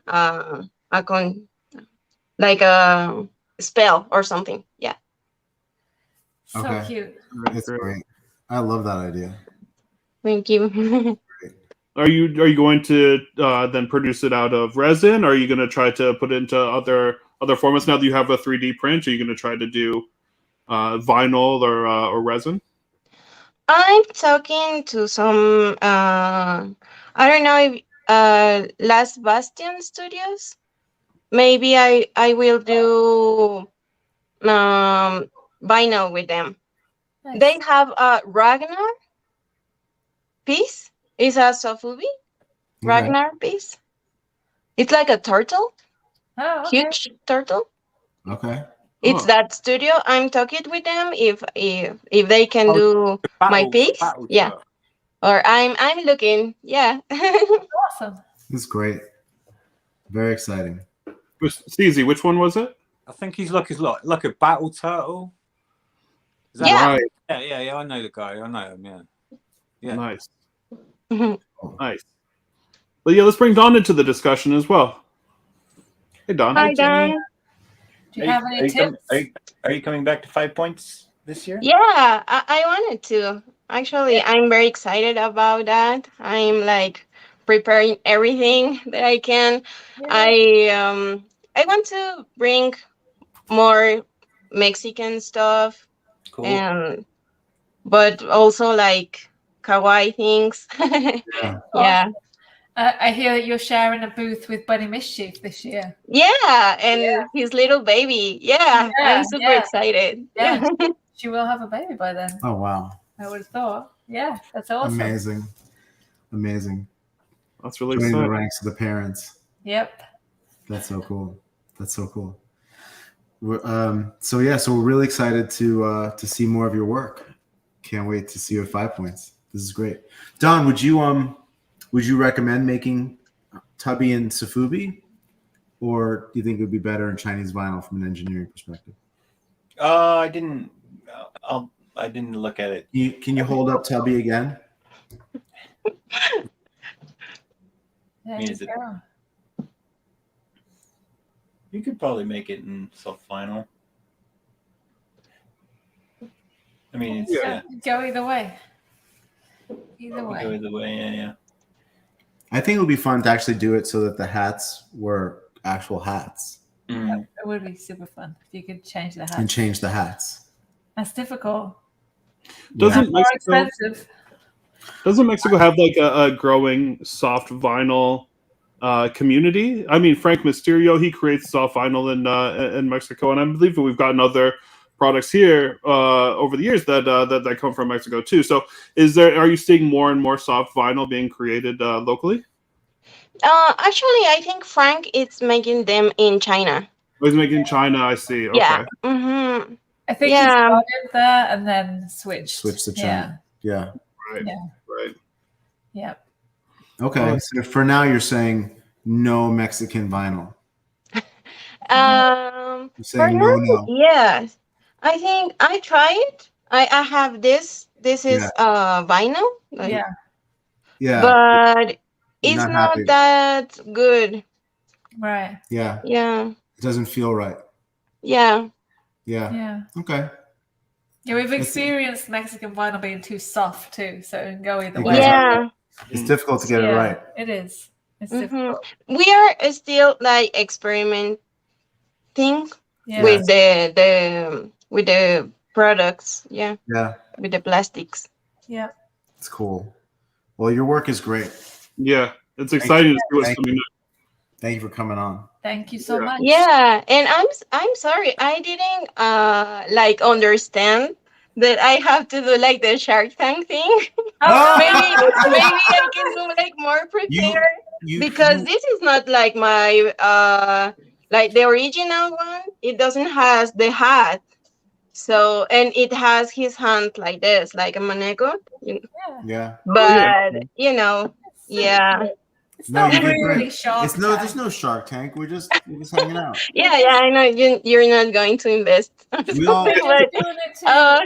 like a spell or something. Yeah. So cute. It's great. I love that idea. Thank you. Are you going to then produce it out of resin? Or are you going to try to put it into other formats now that you have a 3D print? Are you going to try to do vinyl or resin? I'm talking to some I don't know if Last Bastion Studios. Maybe I will do vinyl with them. Nice. They have a Ragnar piece. It's a Sofubi Ragnar piece. It's like a turtle. Oh, okay. Huge turtle. Okay. It's that studio. I'm talking with them if they can do my piece. Yeah. Or I'm looking. Yeah. Awesome. This is great. Very exciting. Steezy, which one was it? I think he's like a battle turtle. Is that right? Yeah. I know the guy. I know him. Yeah. Nice. Nice. Well, yeah. Let's bring Don into the discussion as well. Hey, Don. Hi, Don. Do you have any tips? Are you coming back to 5 Points this year? Yeah, I wanted to. Actually, I'm very excited about that. I'm like preparing everything that I can. Yeah. I want to bring more Mexican stuff, but also like kawaii things. Yeah. I hear that you're sharing a booth with Bunny Mischief this year. Yeah, and his little baby. Yeah, I'm super excited. Yeah, she will have a baby by then. Oh, wow. I would have thought. Yeah, that's awesome. Amazing. That's really joining exciting. the ranks of the parents. Yep. That's so cool. That's so cool. So we're really excited to see more of your work. Can't wait to see you at 5 Points. This is great. Don, would you recommend making Tubby and Sofubi, or do you think it would be better in Chinese vinyl from an engineering perspective? I didn't. I didn't look at it. Can you hold up Tubby again? There Is you it- go. You could probably make it in soft vinyl. I mean, it's Yeah. Go either way. Either Go way. either way. Yeah. I think it would be fun to actually do it so that the hats were actual hats Mm. It would be super fun if you could change the and hat. change the hats. That's difficult. Doesn't More Mexico, expensive. doesn't Mexico have like a growing soft vinyl community? I mean, Frank Mysterio, he creates soft vinyl in Mexico, and I believe we've gotten other products here over the years that come from Mexico too. So, are you seeing more and more soft vinyl being created locally? Actually, I think Frank is making them in China. Or is it making in China? I see. Okay. Yeah. Mm-hmm. I think he Yeah. started there and then switched. Switch to China. Yeah. Right. Yeah. Right. Yeah. Okay. So for now, you're saying no Mexican vinyl. You're You're saying no. Yes. I think I tried. I have this. This is vinyl. Like, Yeah. Yeah. But You're it's not not happy. that good. Right. Yeah. Yeah. It doesn't feel right. Yeah. Yeah. Yeah. Okay. Yeah, we've It's- experienced Mexican vinyl being too soft too, so it can go either way. Yeah. It's difficult to get it right. It is. It's Mhm. difficult. We are still like experimenting Yeah. with the products. Yeah. Yeah. With the plastics. Yeah. It's cool. Well, your work is great. Yeah, it's exciting to see what's Thank coming next. Thank you for coming on. Thank you so Yeah. much. Yeah, and I'm sorry, I didn't like understand that I have to do like the Shark Tank thing. Maybe I can do like more prepared because this is not like my like the original one. It doesn't has the hat. So and it has his hand like this, like a maneco. Yeah. But you know, yeah. It's No, not you did really great. sharp. There's no Shark Tank. We're just hanging out. Yeah, I know you're not going to invest. We all- We're But, doing it uh,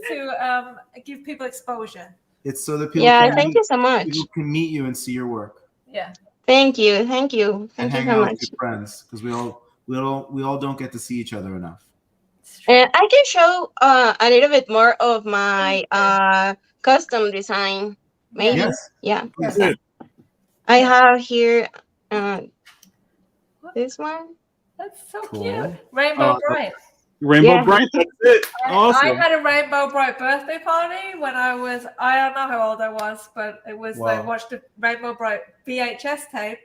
to give people exposure. It's so that people yeah, can thank you so much. people can meet you and see your work Yeah. Thank you and so hang out much. with your friends because we all don't get to see each other enough. And I can show a little bit more of my custom design. Maybe, Yes. yeah. Please. Yeah. I have here this one. That's so Cool. cute. Rainbow Bright. Rainbow Yeah. Bright, that's it. I Awesome. had a Rainbow Bright birthday party when I don't know how old I was, but it was Wow. I watched a Rainbow Bright VHS tape,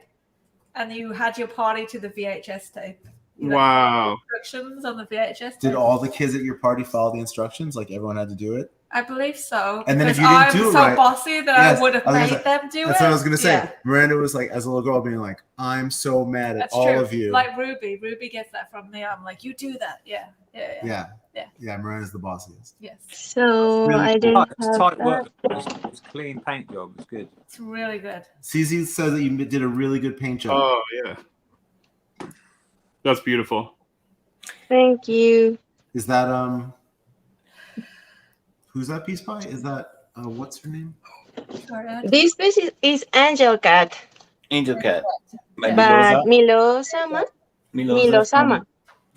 and you had your party to the VHS tape. You Wow. Instructions on the VHS tape. Did all the kids at your party follow the instructions? Like everyone had to do it? I believe so. And then if because you didn't I'm do it so right- bossy that Yes, I would have I was gonna made say, them do it. That's what I was gonna say. Yeah, Miranda was like, as a little girl, being like, "I'm so mad at that's all true. of you." Like Ruby. Ruby gets that from me. I'm like, you do that. Yeah. Yeah. Miranda's the bossiest. Yes. So Really I cool. didn't It's have tight that. work. It's clean paint job. It's good. It's really good. CZ says that you did a really good paint job. Oh yeah. That's beautiful. Thank you. Is that who's that piece by? Is that what's her name? This piece is Angel Cat Angel Cat. By by Milosa. Milosama.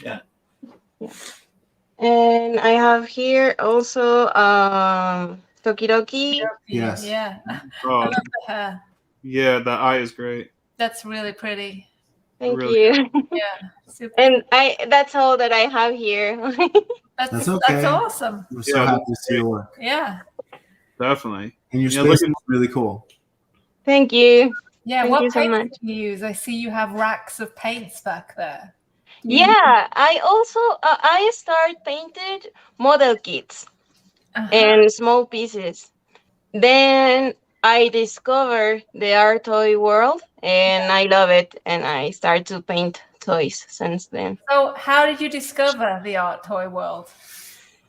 Yeah. And I have here also Tokidoki. Yes. Yeah. I Oh love the hair. yeah, that eye is great. That's really pretty. Thank Really? you. Yeah. Super. And that's all that I have here. That's okay. That's awesome. We're so Yeah, happy to see your work. Yeah. Definitely. And your Yeah, space look is really cool. Thank you. Yeah. Thank What you so paints much. do you use? I see you have racks of paints back there. Yeah, I also I start painted model kits Uh-huh. and small pieces. Then I discovered the art toy world, and I love it. And I started to paint toys since then. So, how did you discover the art toy world?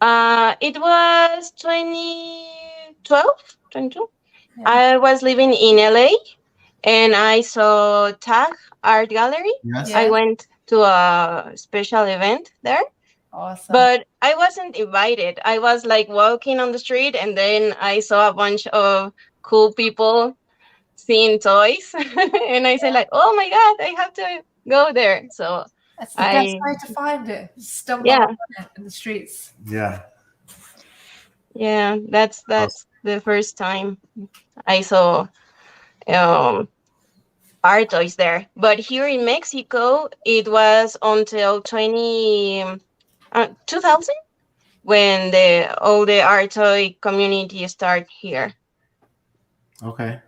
It was 2012, 22. Yeah. I was living in LA, and I saw Tag Art Gallery. Yes. Yeah. I went to a special event there, Awesome. but I wasn't invited. I was like walking on the street, and then I saw a bunch of cool people seeing toys, and I said like, "Oh my god, I have to go there." So That's the best way to find it. Stumble Yeah. upon it in the streets. Yeah. yeah, that's the first time I saw art toys there. But here in Mexico, it was until 2000 when all the art toy community start here. Okay.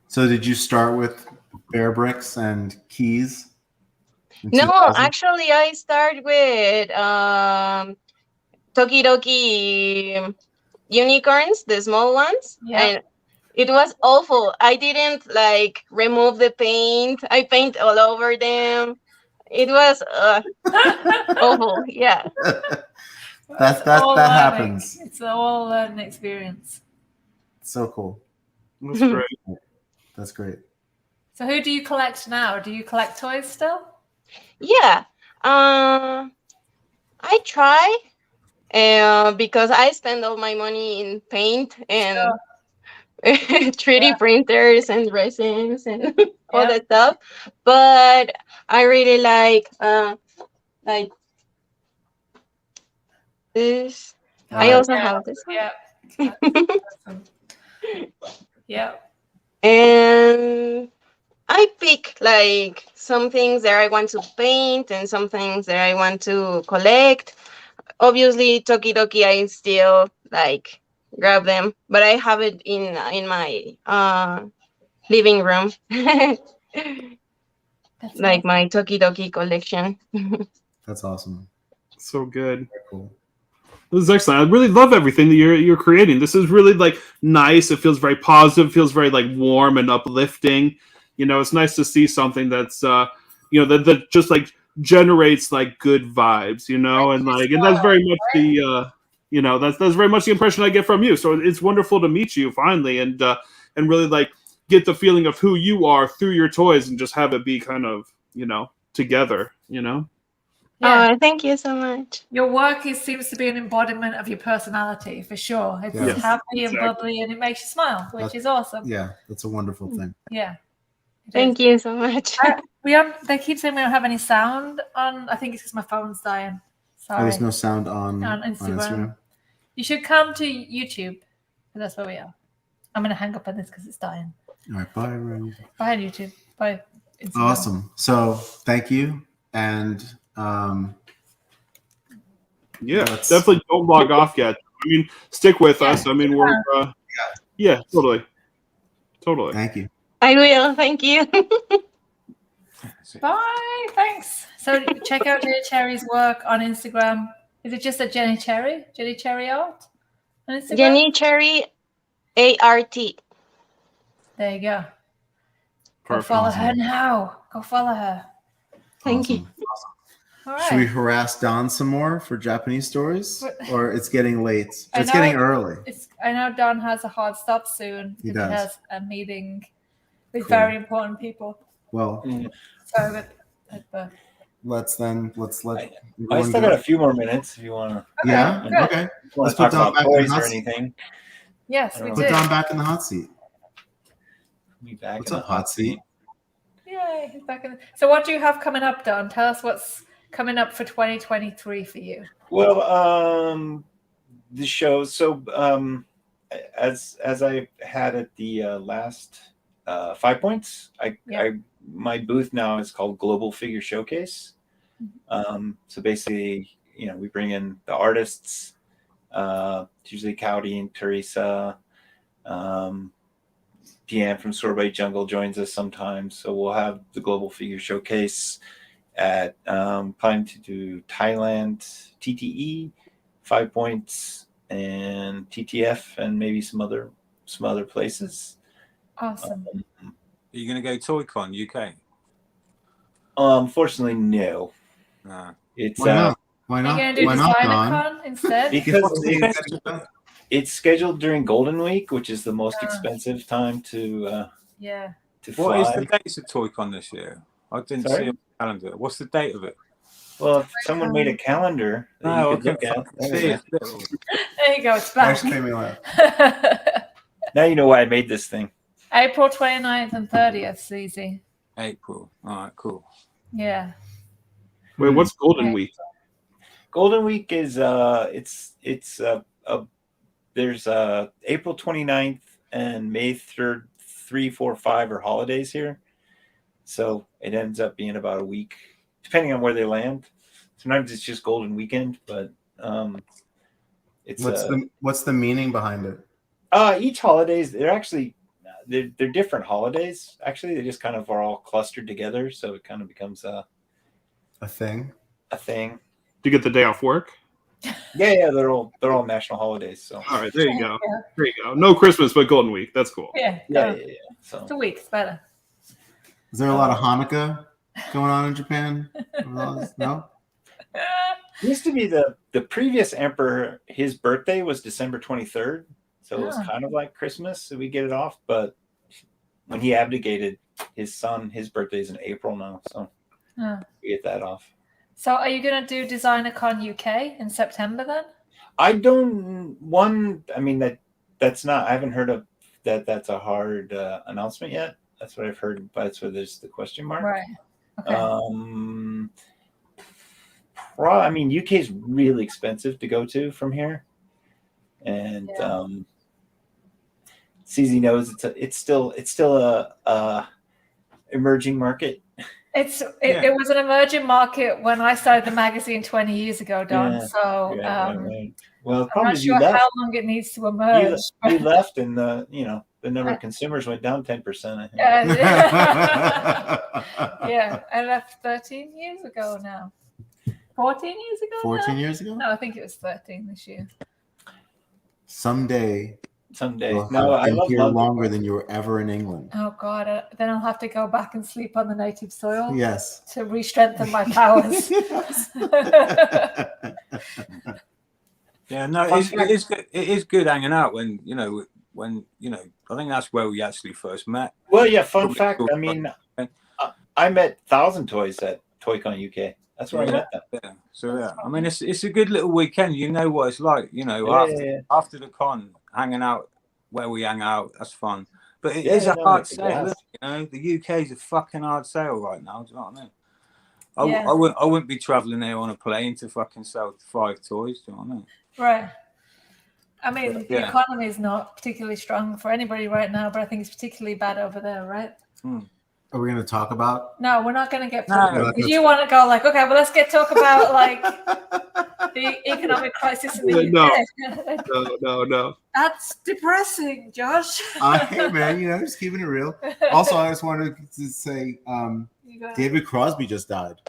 So did you start with bear bricks and keys? in No, 2000? actually, I start with Tokidoki unicorns, the small ones, Yeah. and it was awful. I didn't like remove the paint. I paint all over them. It was awful. Yeah. that all learning. happens. It's all learning experience. So cool. That's great. That's great. So, who do you collect now? Do you collect toys still? Yeah. I try because I spend all my money in paint and 3D printers and resins and all that stuff. But I really like this. I also have this one. Yeah. Awesome. Yeah. And I pick like some things that I want to paint and some things that I want to collect. Obviously, Tokidoki, I still like grab them, but I have it in my living room, That's like awesome. my Tokidoki collection. That's awesome. So good. Very cool. This is excellent. I really love everything that you're creating. This is really like nice. It feels very positive. Feels very like warm and uplifting. You know, it's nice to see something that's that just like generates like good vibes. You know, and that's very much the that's very much the impression I get from you. So it's wonderful to meet you finally and really like get the feeling of who you are through your toys and just have it be kind of together. Yeah. Oh, thank you so much. Your work seems to be an embodiment of your personality for sure. It's Yes. happy and bubbly, and it makes you smile, which is awesome. Yeah, that's a wonderful thing. Yeah. Thank you so much. They keep saying we don't have any sound on. I think it's because my phone's dying. Sorry. There's no sound on Instagram. You should come to YouTube. That's where we are. I'm going to hang up on this because it's dying. All right, bye, everyone. Bye, YouTube. Bye, Instagram. Awesome. So thank you. And definitely don't log off yet. I mean, stick with us. I mean, we're totally. Thank you. I will. Thank you. Bye. Thanks. So check out Jenny Cherry's work on Instagram. Is it just a Jenny Cherry? Jenny Cherry Art on Instagram? Jenny Cherry ART. There you go. Go Perfect. follow her now. Go follow her. Thank you. All right. Should we harass Don some more for Japanese stories? Or it's getting late. It's getting early. I know Don has a hard stop soon He because does. he has a meeting with Cool. very important people. Well, So let's let I still got a few more minutes if you want to. Yeah? good. Okay. Want Let's to talk put Don about back in toys the or hot seat. anything? yes, we Put Put do. Don back in the hot seat. Be back What's in up, the hot seat? Yay, he's back in. So what do you have coming up, Don? Tell us what's coming up for 2023 for you. Well, the show. So, as I had at the last 5 Points, my booth now is called Global Figure Showcase. So basically, we bring in the artists. It's usually Cowdy and Teresa. Deanne from Sorbet Jungle joins us sometimes. So we'll have the Global Figure Showcase at planning to do Thailand, TTE, 5 Points, and TTF, and maybe some other some other places. Awesome. Are you going to go ToyCon UK? Unfortunately, no. It's Why not? Why Are you not? going to do Why not, Don? DesignerCon instead? because it's scheduled during Golden Week, which is the most expensive time to fly. What is the dates of ToyCon this year? I didn't Sorry? see a calendar. What's the date of it? Well, if someone made a calendar that you could look at. See it. There you go. It's back. Actually made me laugh. Now you know why I made this thing. April 29th and 30th, Susie. April. All right, cool. Yeah. Wait, what's Golden Okay. Week? Golden Week is there's April 29th and May 3rd, 3, 4, 5 are holidays here. So it ends up being about a week, depending on where they land. Sometimes it's just Golden Weekend, but it's what's the meaning behind it? each holidays they're different holidays. Actually, they just kind of are all clustered together, so it kind of becomes A thing. a thing. Do you get the day off work? Yeah, they're all national holidays. So All right, there you go. There you go. No Christmas, but Golden Week. That's cool. Yeah. yeah. So It's a week. It's better. Is there a lot of Hanukkah going on in Japan? No? used to be the previous emperor, his birthday was December 23rd, so it was kind of like Christmas, so we get it off. But when he abdicated, his birthday is in April now, so we get that off. So are you going to do DesignerCon UK in September then? I mean, that's not, I haven't heard of that. That's a hard announcement yet. That's what I've heard, but that's where there's the question mark. Right. Okay. I mean, UK is really expensive to go to from here, and CZ knows it's still a emerging market. It was an emerging market when I started the magazine 20 years ago, Don. Yeah, so right. Well, I'm probably not sure how long it needs to emerge. You left, and the number of consumers went down 10%. I think. Yeah, I left 13 years ago now. 14 years ago. 14 years ago? No, I think it was 13 this year. Someday. No, I love here London. longer than you were ever in England. Oh God! Then I'll have to go back and sleep on the native soil. Yes. To re-strengthen my powers. Yeah, no, it is good hanging out when I think that's where we actually first met. Well, yeah, fun fact. I mean, I met Thousand Toys at ToyCon UK. That's where I met them. Yeah. So yeah, I mean, it's a good little weekend. You know what it's like. After the con, hanging out where we hang out, that's fun. But it is a hard sale. The UK is a fucking hard sale right now. Do you know what I mean? I wouldn't be traveling there on a plane to fucking sell 5 toys. Do you know what I mean? Right. I mean, the economy is not particularly strong for anybody right now, but I think it's particularly bad over there, right? Are we going to talk about? No, we're not going to get. Because you want to go like, okay, well, let's talk about like the economic crisis in the UK. No. That's depressing, Josh. Hey, man, just keeping it real. Also, I just wanted to say, David Crosby just died.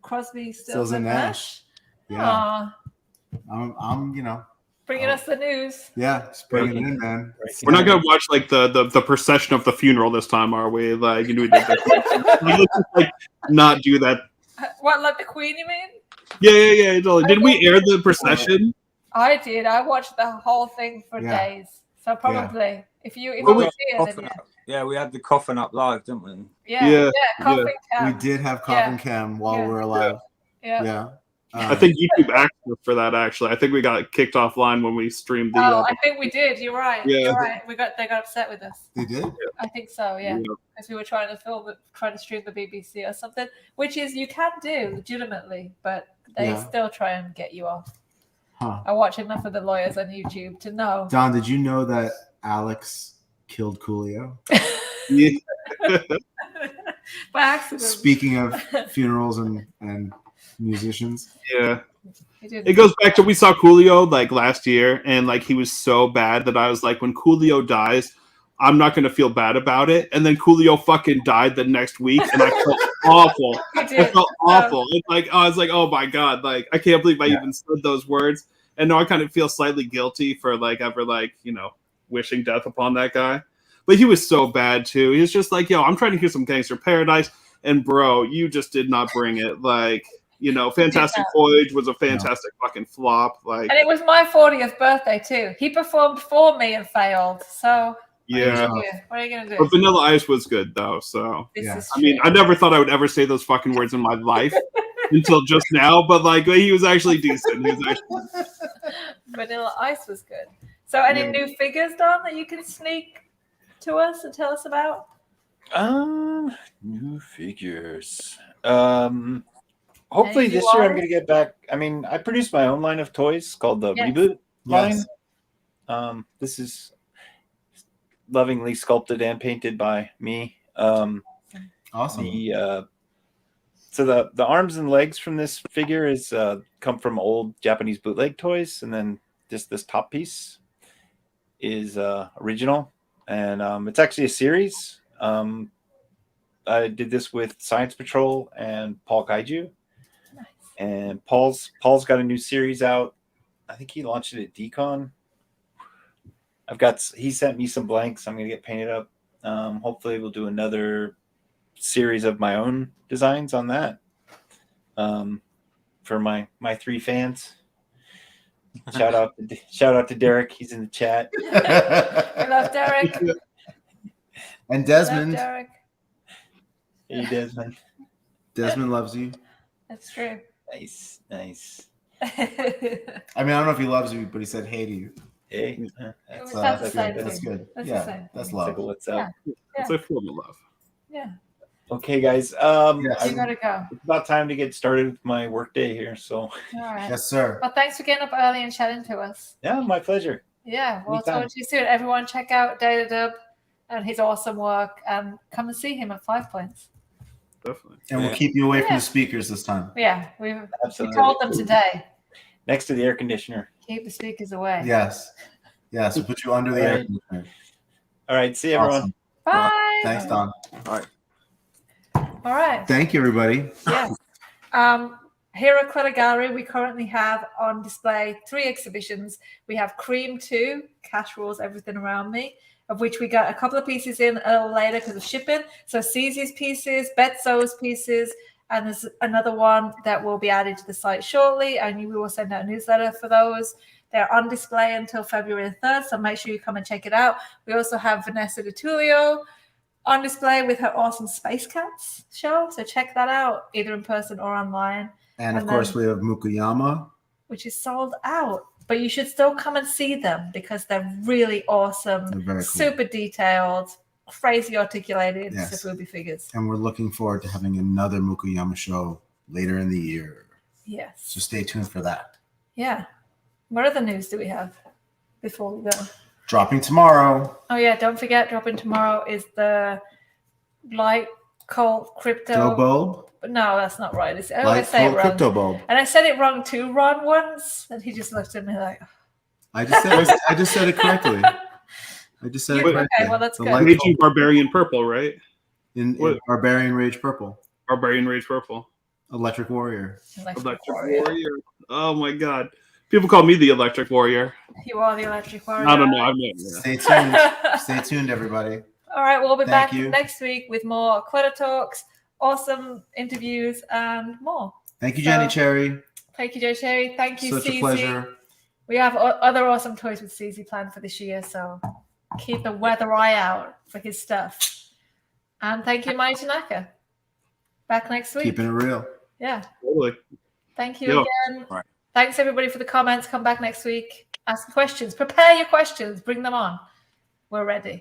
Crosby still in Nash. Yeah. I'm bringing us the news. Yeah, just bringing it in, man. We're not gonna watch like the procession of the funeral this time, are we? Like, we did not do that. What, like the Queen, you mean? Yeah. Totally. Did we air the procession? I did. I watched the whole thing for days. So probably if you were here, then yeah, we had the coffin up live, didn't we? Yeah. Coffin cam. We did have coffin cam while we were alive. Yeah. I think YouTube asked us for that. Actually, I think we got kicked offline when we streamed the. I think we did. You're right. Yeah. You're right. They got upset with us. They did. I think so. Yeah, because we were trying to stream the BBC or something, which is you can do legitimately, but they still try and get you off. I watch enough of the lawyers on YouTube to know. Don, did you know that Alex killed Coolio? By accident. Speaking of funerals and musicians. Yeah. It goes back to, we saw Coolio like last year, and like he was so bad that I was like, when Coolio dies, I'm not going to feel bad about it. And then Coolio fucking died the next week, and I felt awful. I felt awful. It's like, I was like, oh my God, like I can't believe I even said those words. And now I kind of feel slightly guilty for like ever like, wishing death upon that guy. But he was so bad too. He was just like, yo, I'm trying to hear some Gangster Paradise, and bro, you just did not bring it. Like, you know, Fantastic Voyage was a fantastic fucking flop. Like, and it was my 40th birthday too. He performed for me and failed. So yeah. what are you gonna do? But Vanilla Ice was good though. So This is I mean, I never thought I would ever say those fucking words in my life until just now. But like, he was actually decent. Vanilla Ice was good. So any new figures, Don, that you can sneak to us and tell us about? New figures. Hopefully this year I'm going to get back. I mean, I produced my own line of toys called the Reboot line. This is lovingly sculpted and painted by me. Awesome. So the arms and legs from this figure is come from old Japanese bootleg toys, and then this top piece is original, and it's actually a series. I did this with Science Patrol and Paul Kaiju. Nice. And Paul's got a new series out. I think he launched it at Decon. He sent me some blanks. I'm gonna get painted up. Hopefully we'll do another series of my own designs on that. For my 3 fans. Shout out to Derek. He's in the chat. I love Derek. And Desmond. Derek. Hey, Desmond. Desmond loves you. That's true. Nice. I mean, I don't know if he loves you, but he said hey to you. Hey, that's good. That's love. What's up? It's a form of love. Yeah. Okay, guys. You gotta go. It's about time to get started with my workday here. So. All right. Yes, sir. Well, thanks for getting up early and chatting to us. Yeah, my pleasure. Yeah, we'll talk to you soon. Everyone, check out Datadub and his awesome work, and come and see him at 5 Points. Definitely. And we'll keep you away from the speakers this time. Yeah, we told them today. Next to the air conditioner. Keep the speakers away. Yes. We'll put you under the air conditioner. All right. See you, everyone. Bye. Thanks, Don. All right. Thank you, everybody. Yes. Here at Clutter Gallery, we currently have on display 3 exhibitions. We have Cream 2, Cash Rules Everything Around Me, of which we got a couple of pieces in a little later because of shipping. So Cece's pieces, Betzo's pieces, and there's another one that will be added to the site shortly, and we will send out a newsletter for those. They're on display until February 3rd, so make sure you come and check it out. We also have Vanessa DiTullio on display with her awesome Space Cats show, so check that out, either in person or online. And of course, we have Mukuyama, which is sold out. But you should still come and see them because they're really awesome, they're very cool. Super detailed, crazy articulated Safubi figures. And we're looking forward to having another Mukuyama show later in the year. Yes. So stay tuned for that. Yeah. What other news do we have before we go? Dropping tomorrow. Oh, yeah. Don't forget, dropping tomorrow is the Light Cold Crypto bulb? No, that's not right. I always say it wrong. Crypto bulb. And I said it wrong too, Ron, once. And he just looked at me like, I just said it correctly. Okay, well, that's good. Raging Barbarian Purple, right? In Barbarian Rage Purple. Barbarian Rage Purple. Electric Warrior. Electric Warrior. Oh my God. People call me the Electric Warrior. You are the Electric Warrior. I don't know. Stay tuned. Stay tuned, everybody. All right, we'll be back next week with more Clutter Talks, awesome interviews, and more. Thank you, Jenny Cherry. Thank you, Jenny Cherry. Thank you, Such a pleasure. We have other awesome toys with Cece planned for this year, so keep a weather eye out for his stuff. And thank you, Mai Tanaka. Back next week. Keeping it real. Yeah. Totally. Thank you again. Right. Thanks, everybody, for the comments. Come back next week. Ask questions. Prepare your questions. Bring them on. We're ready.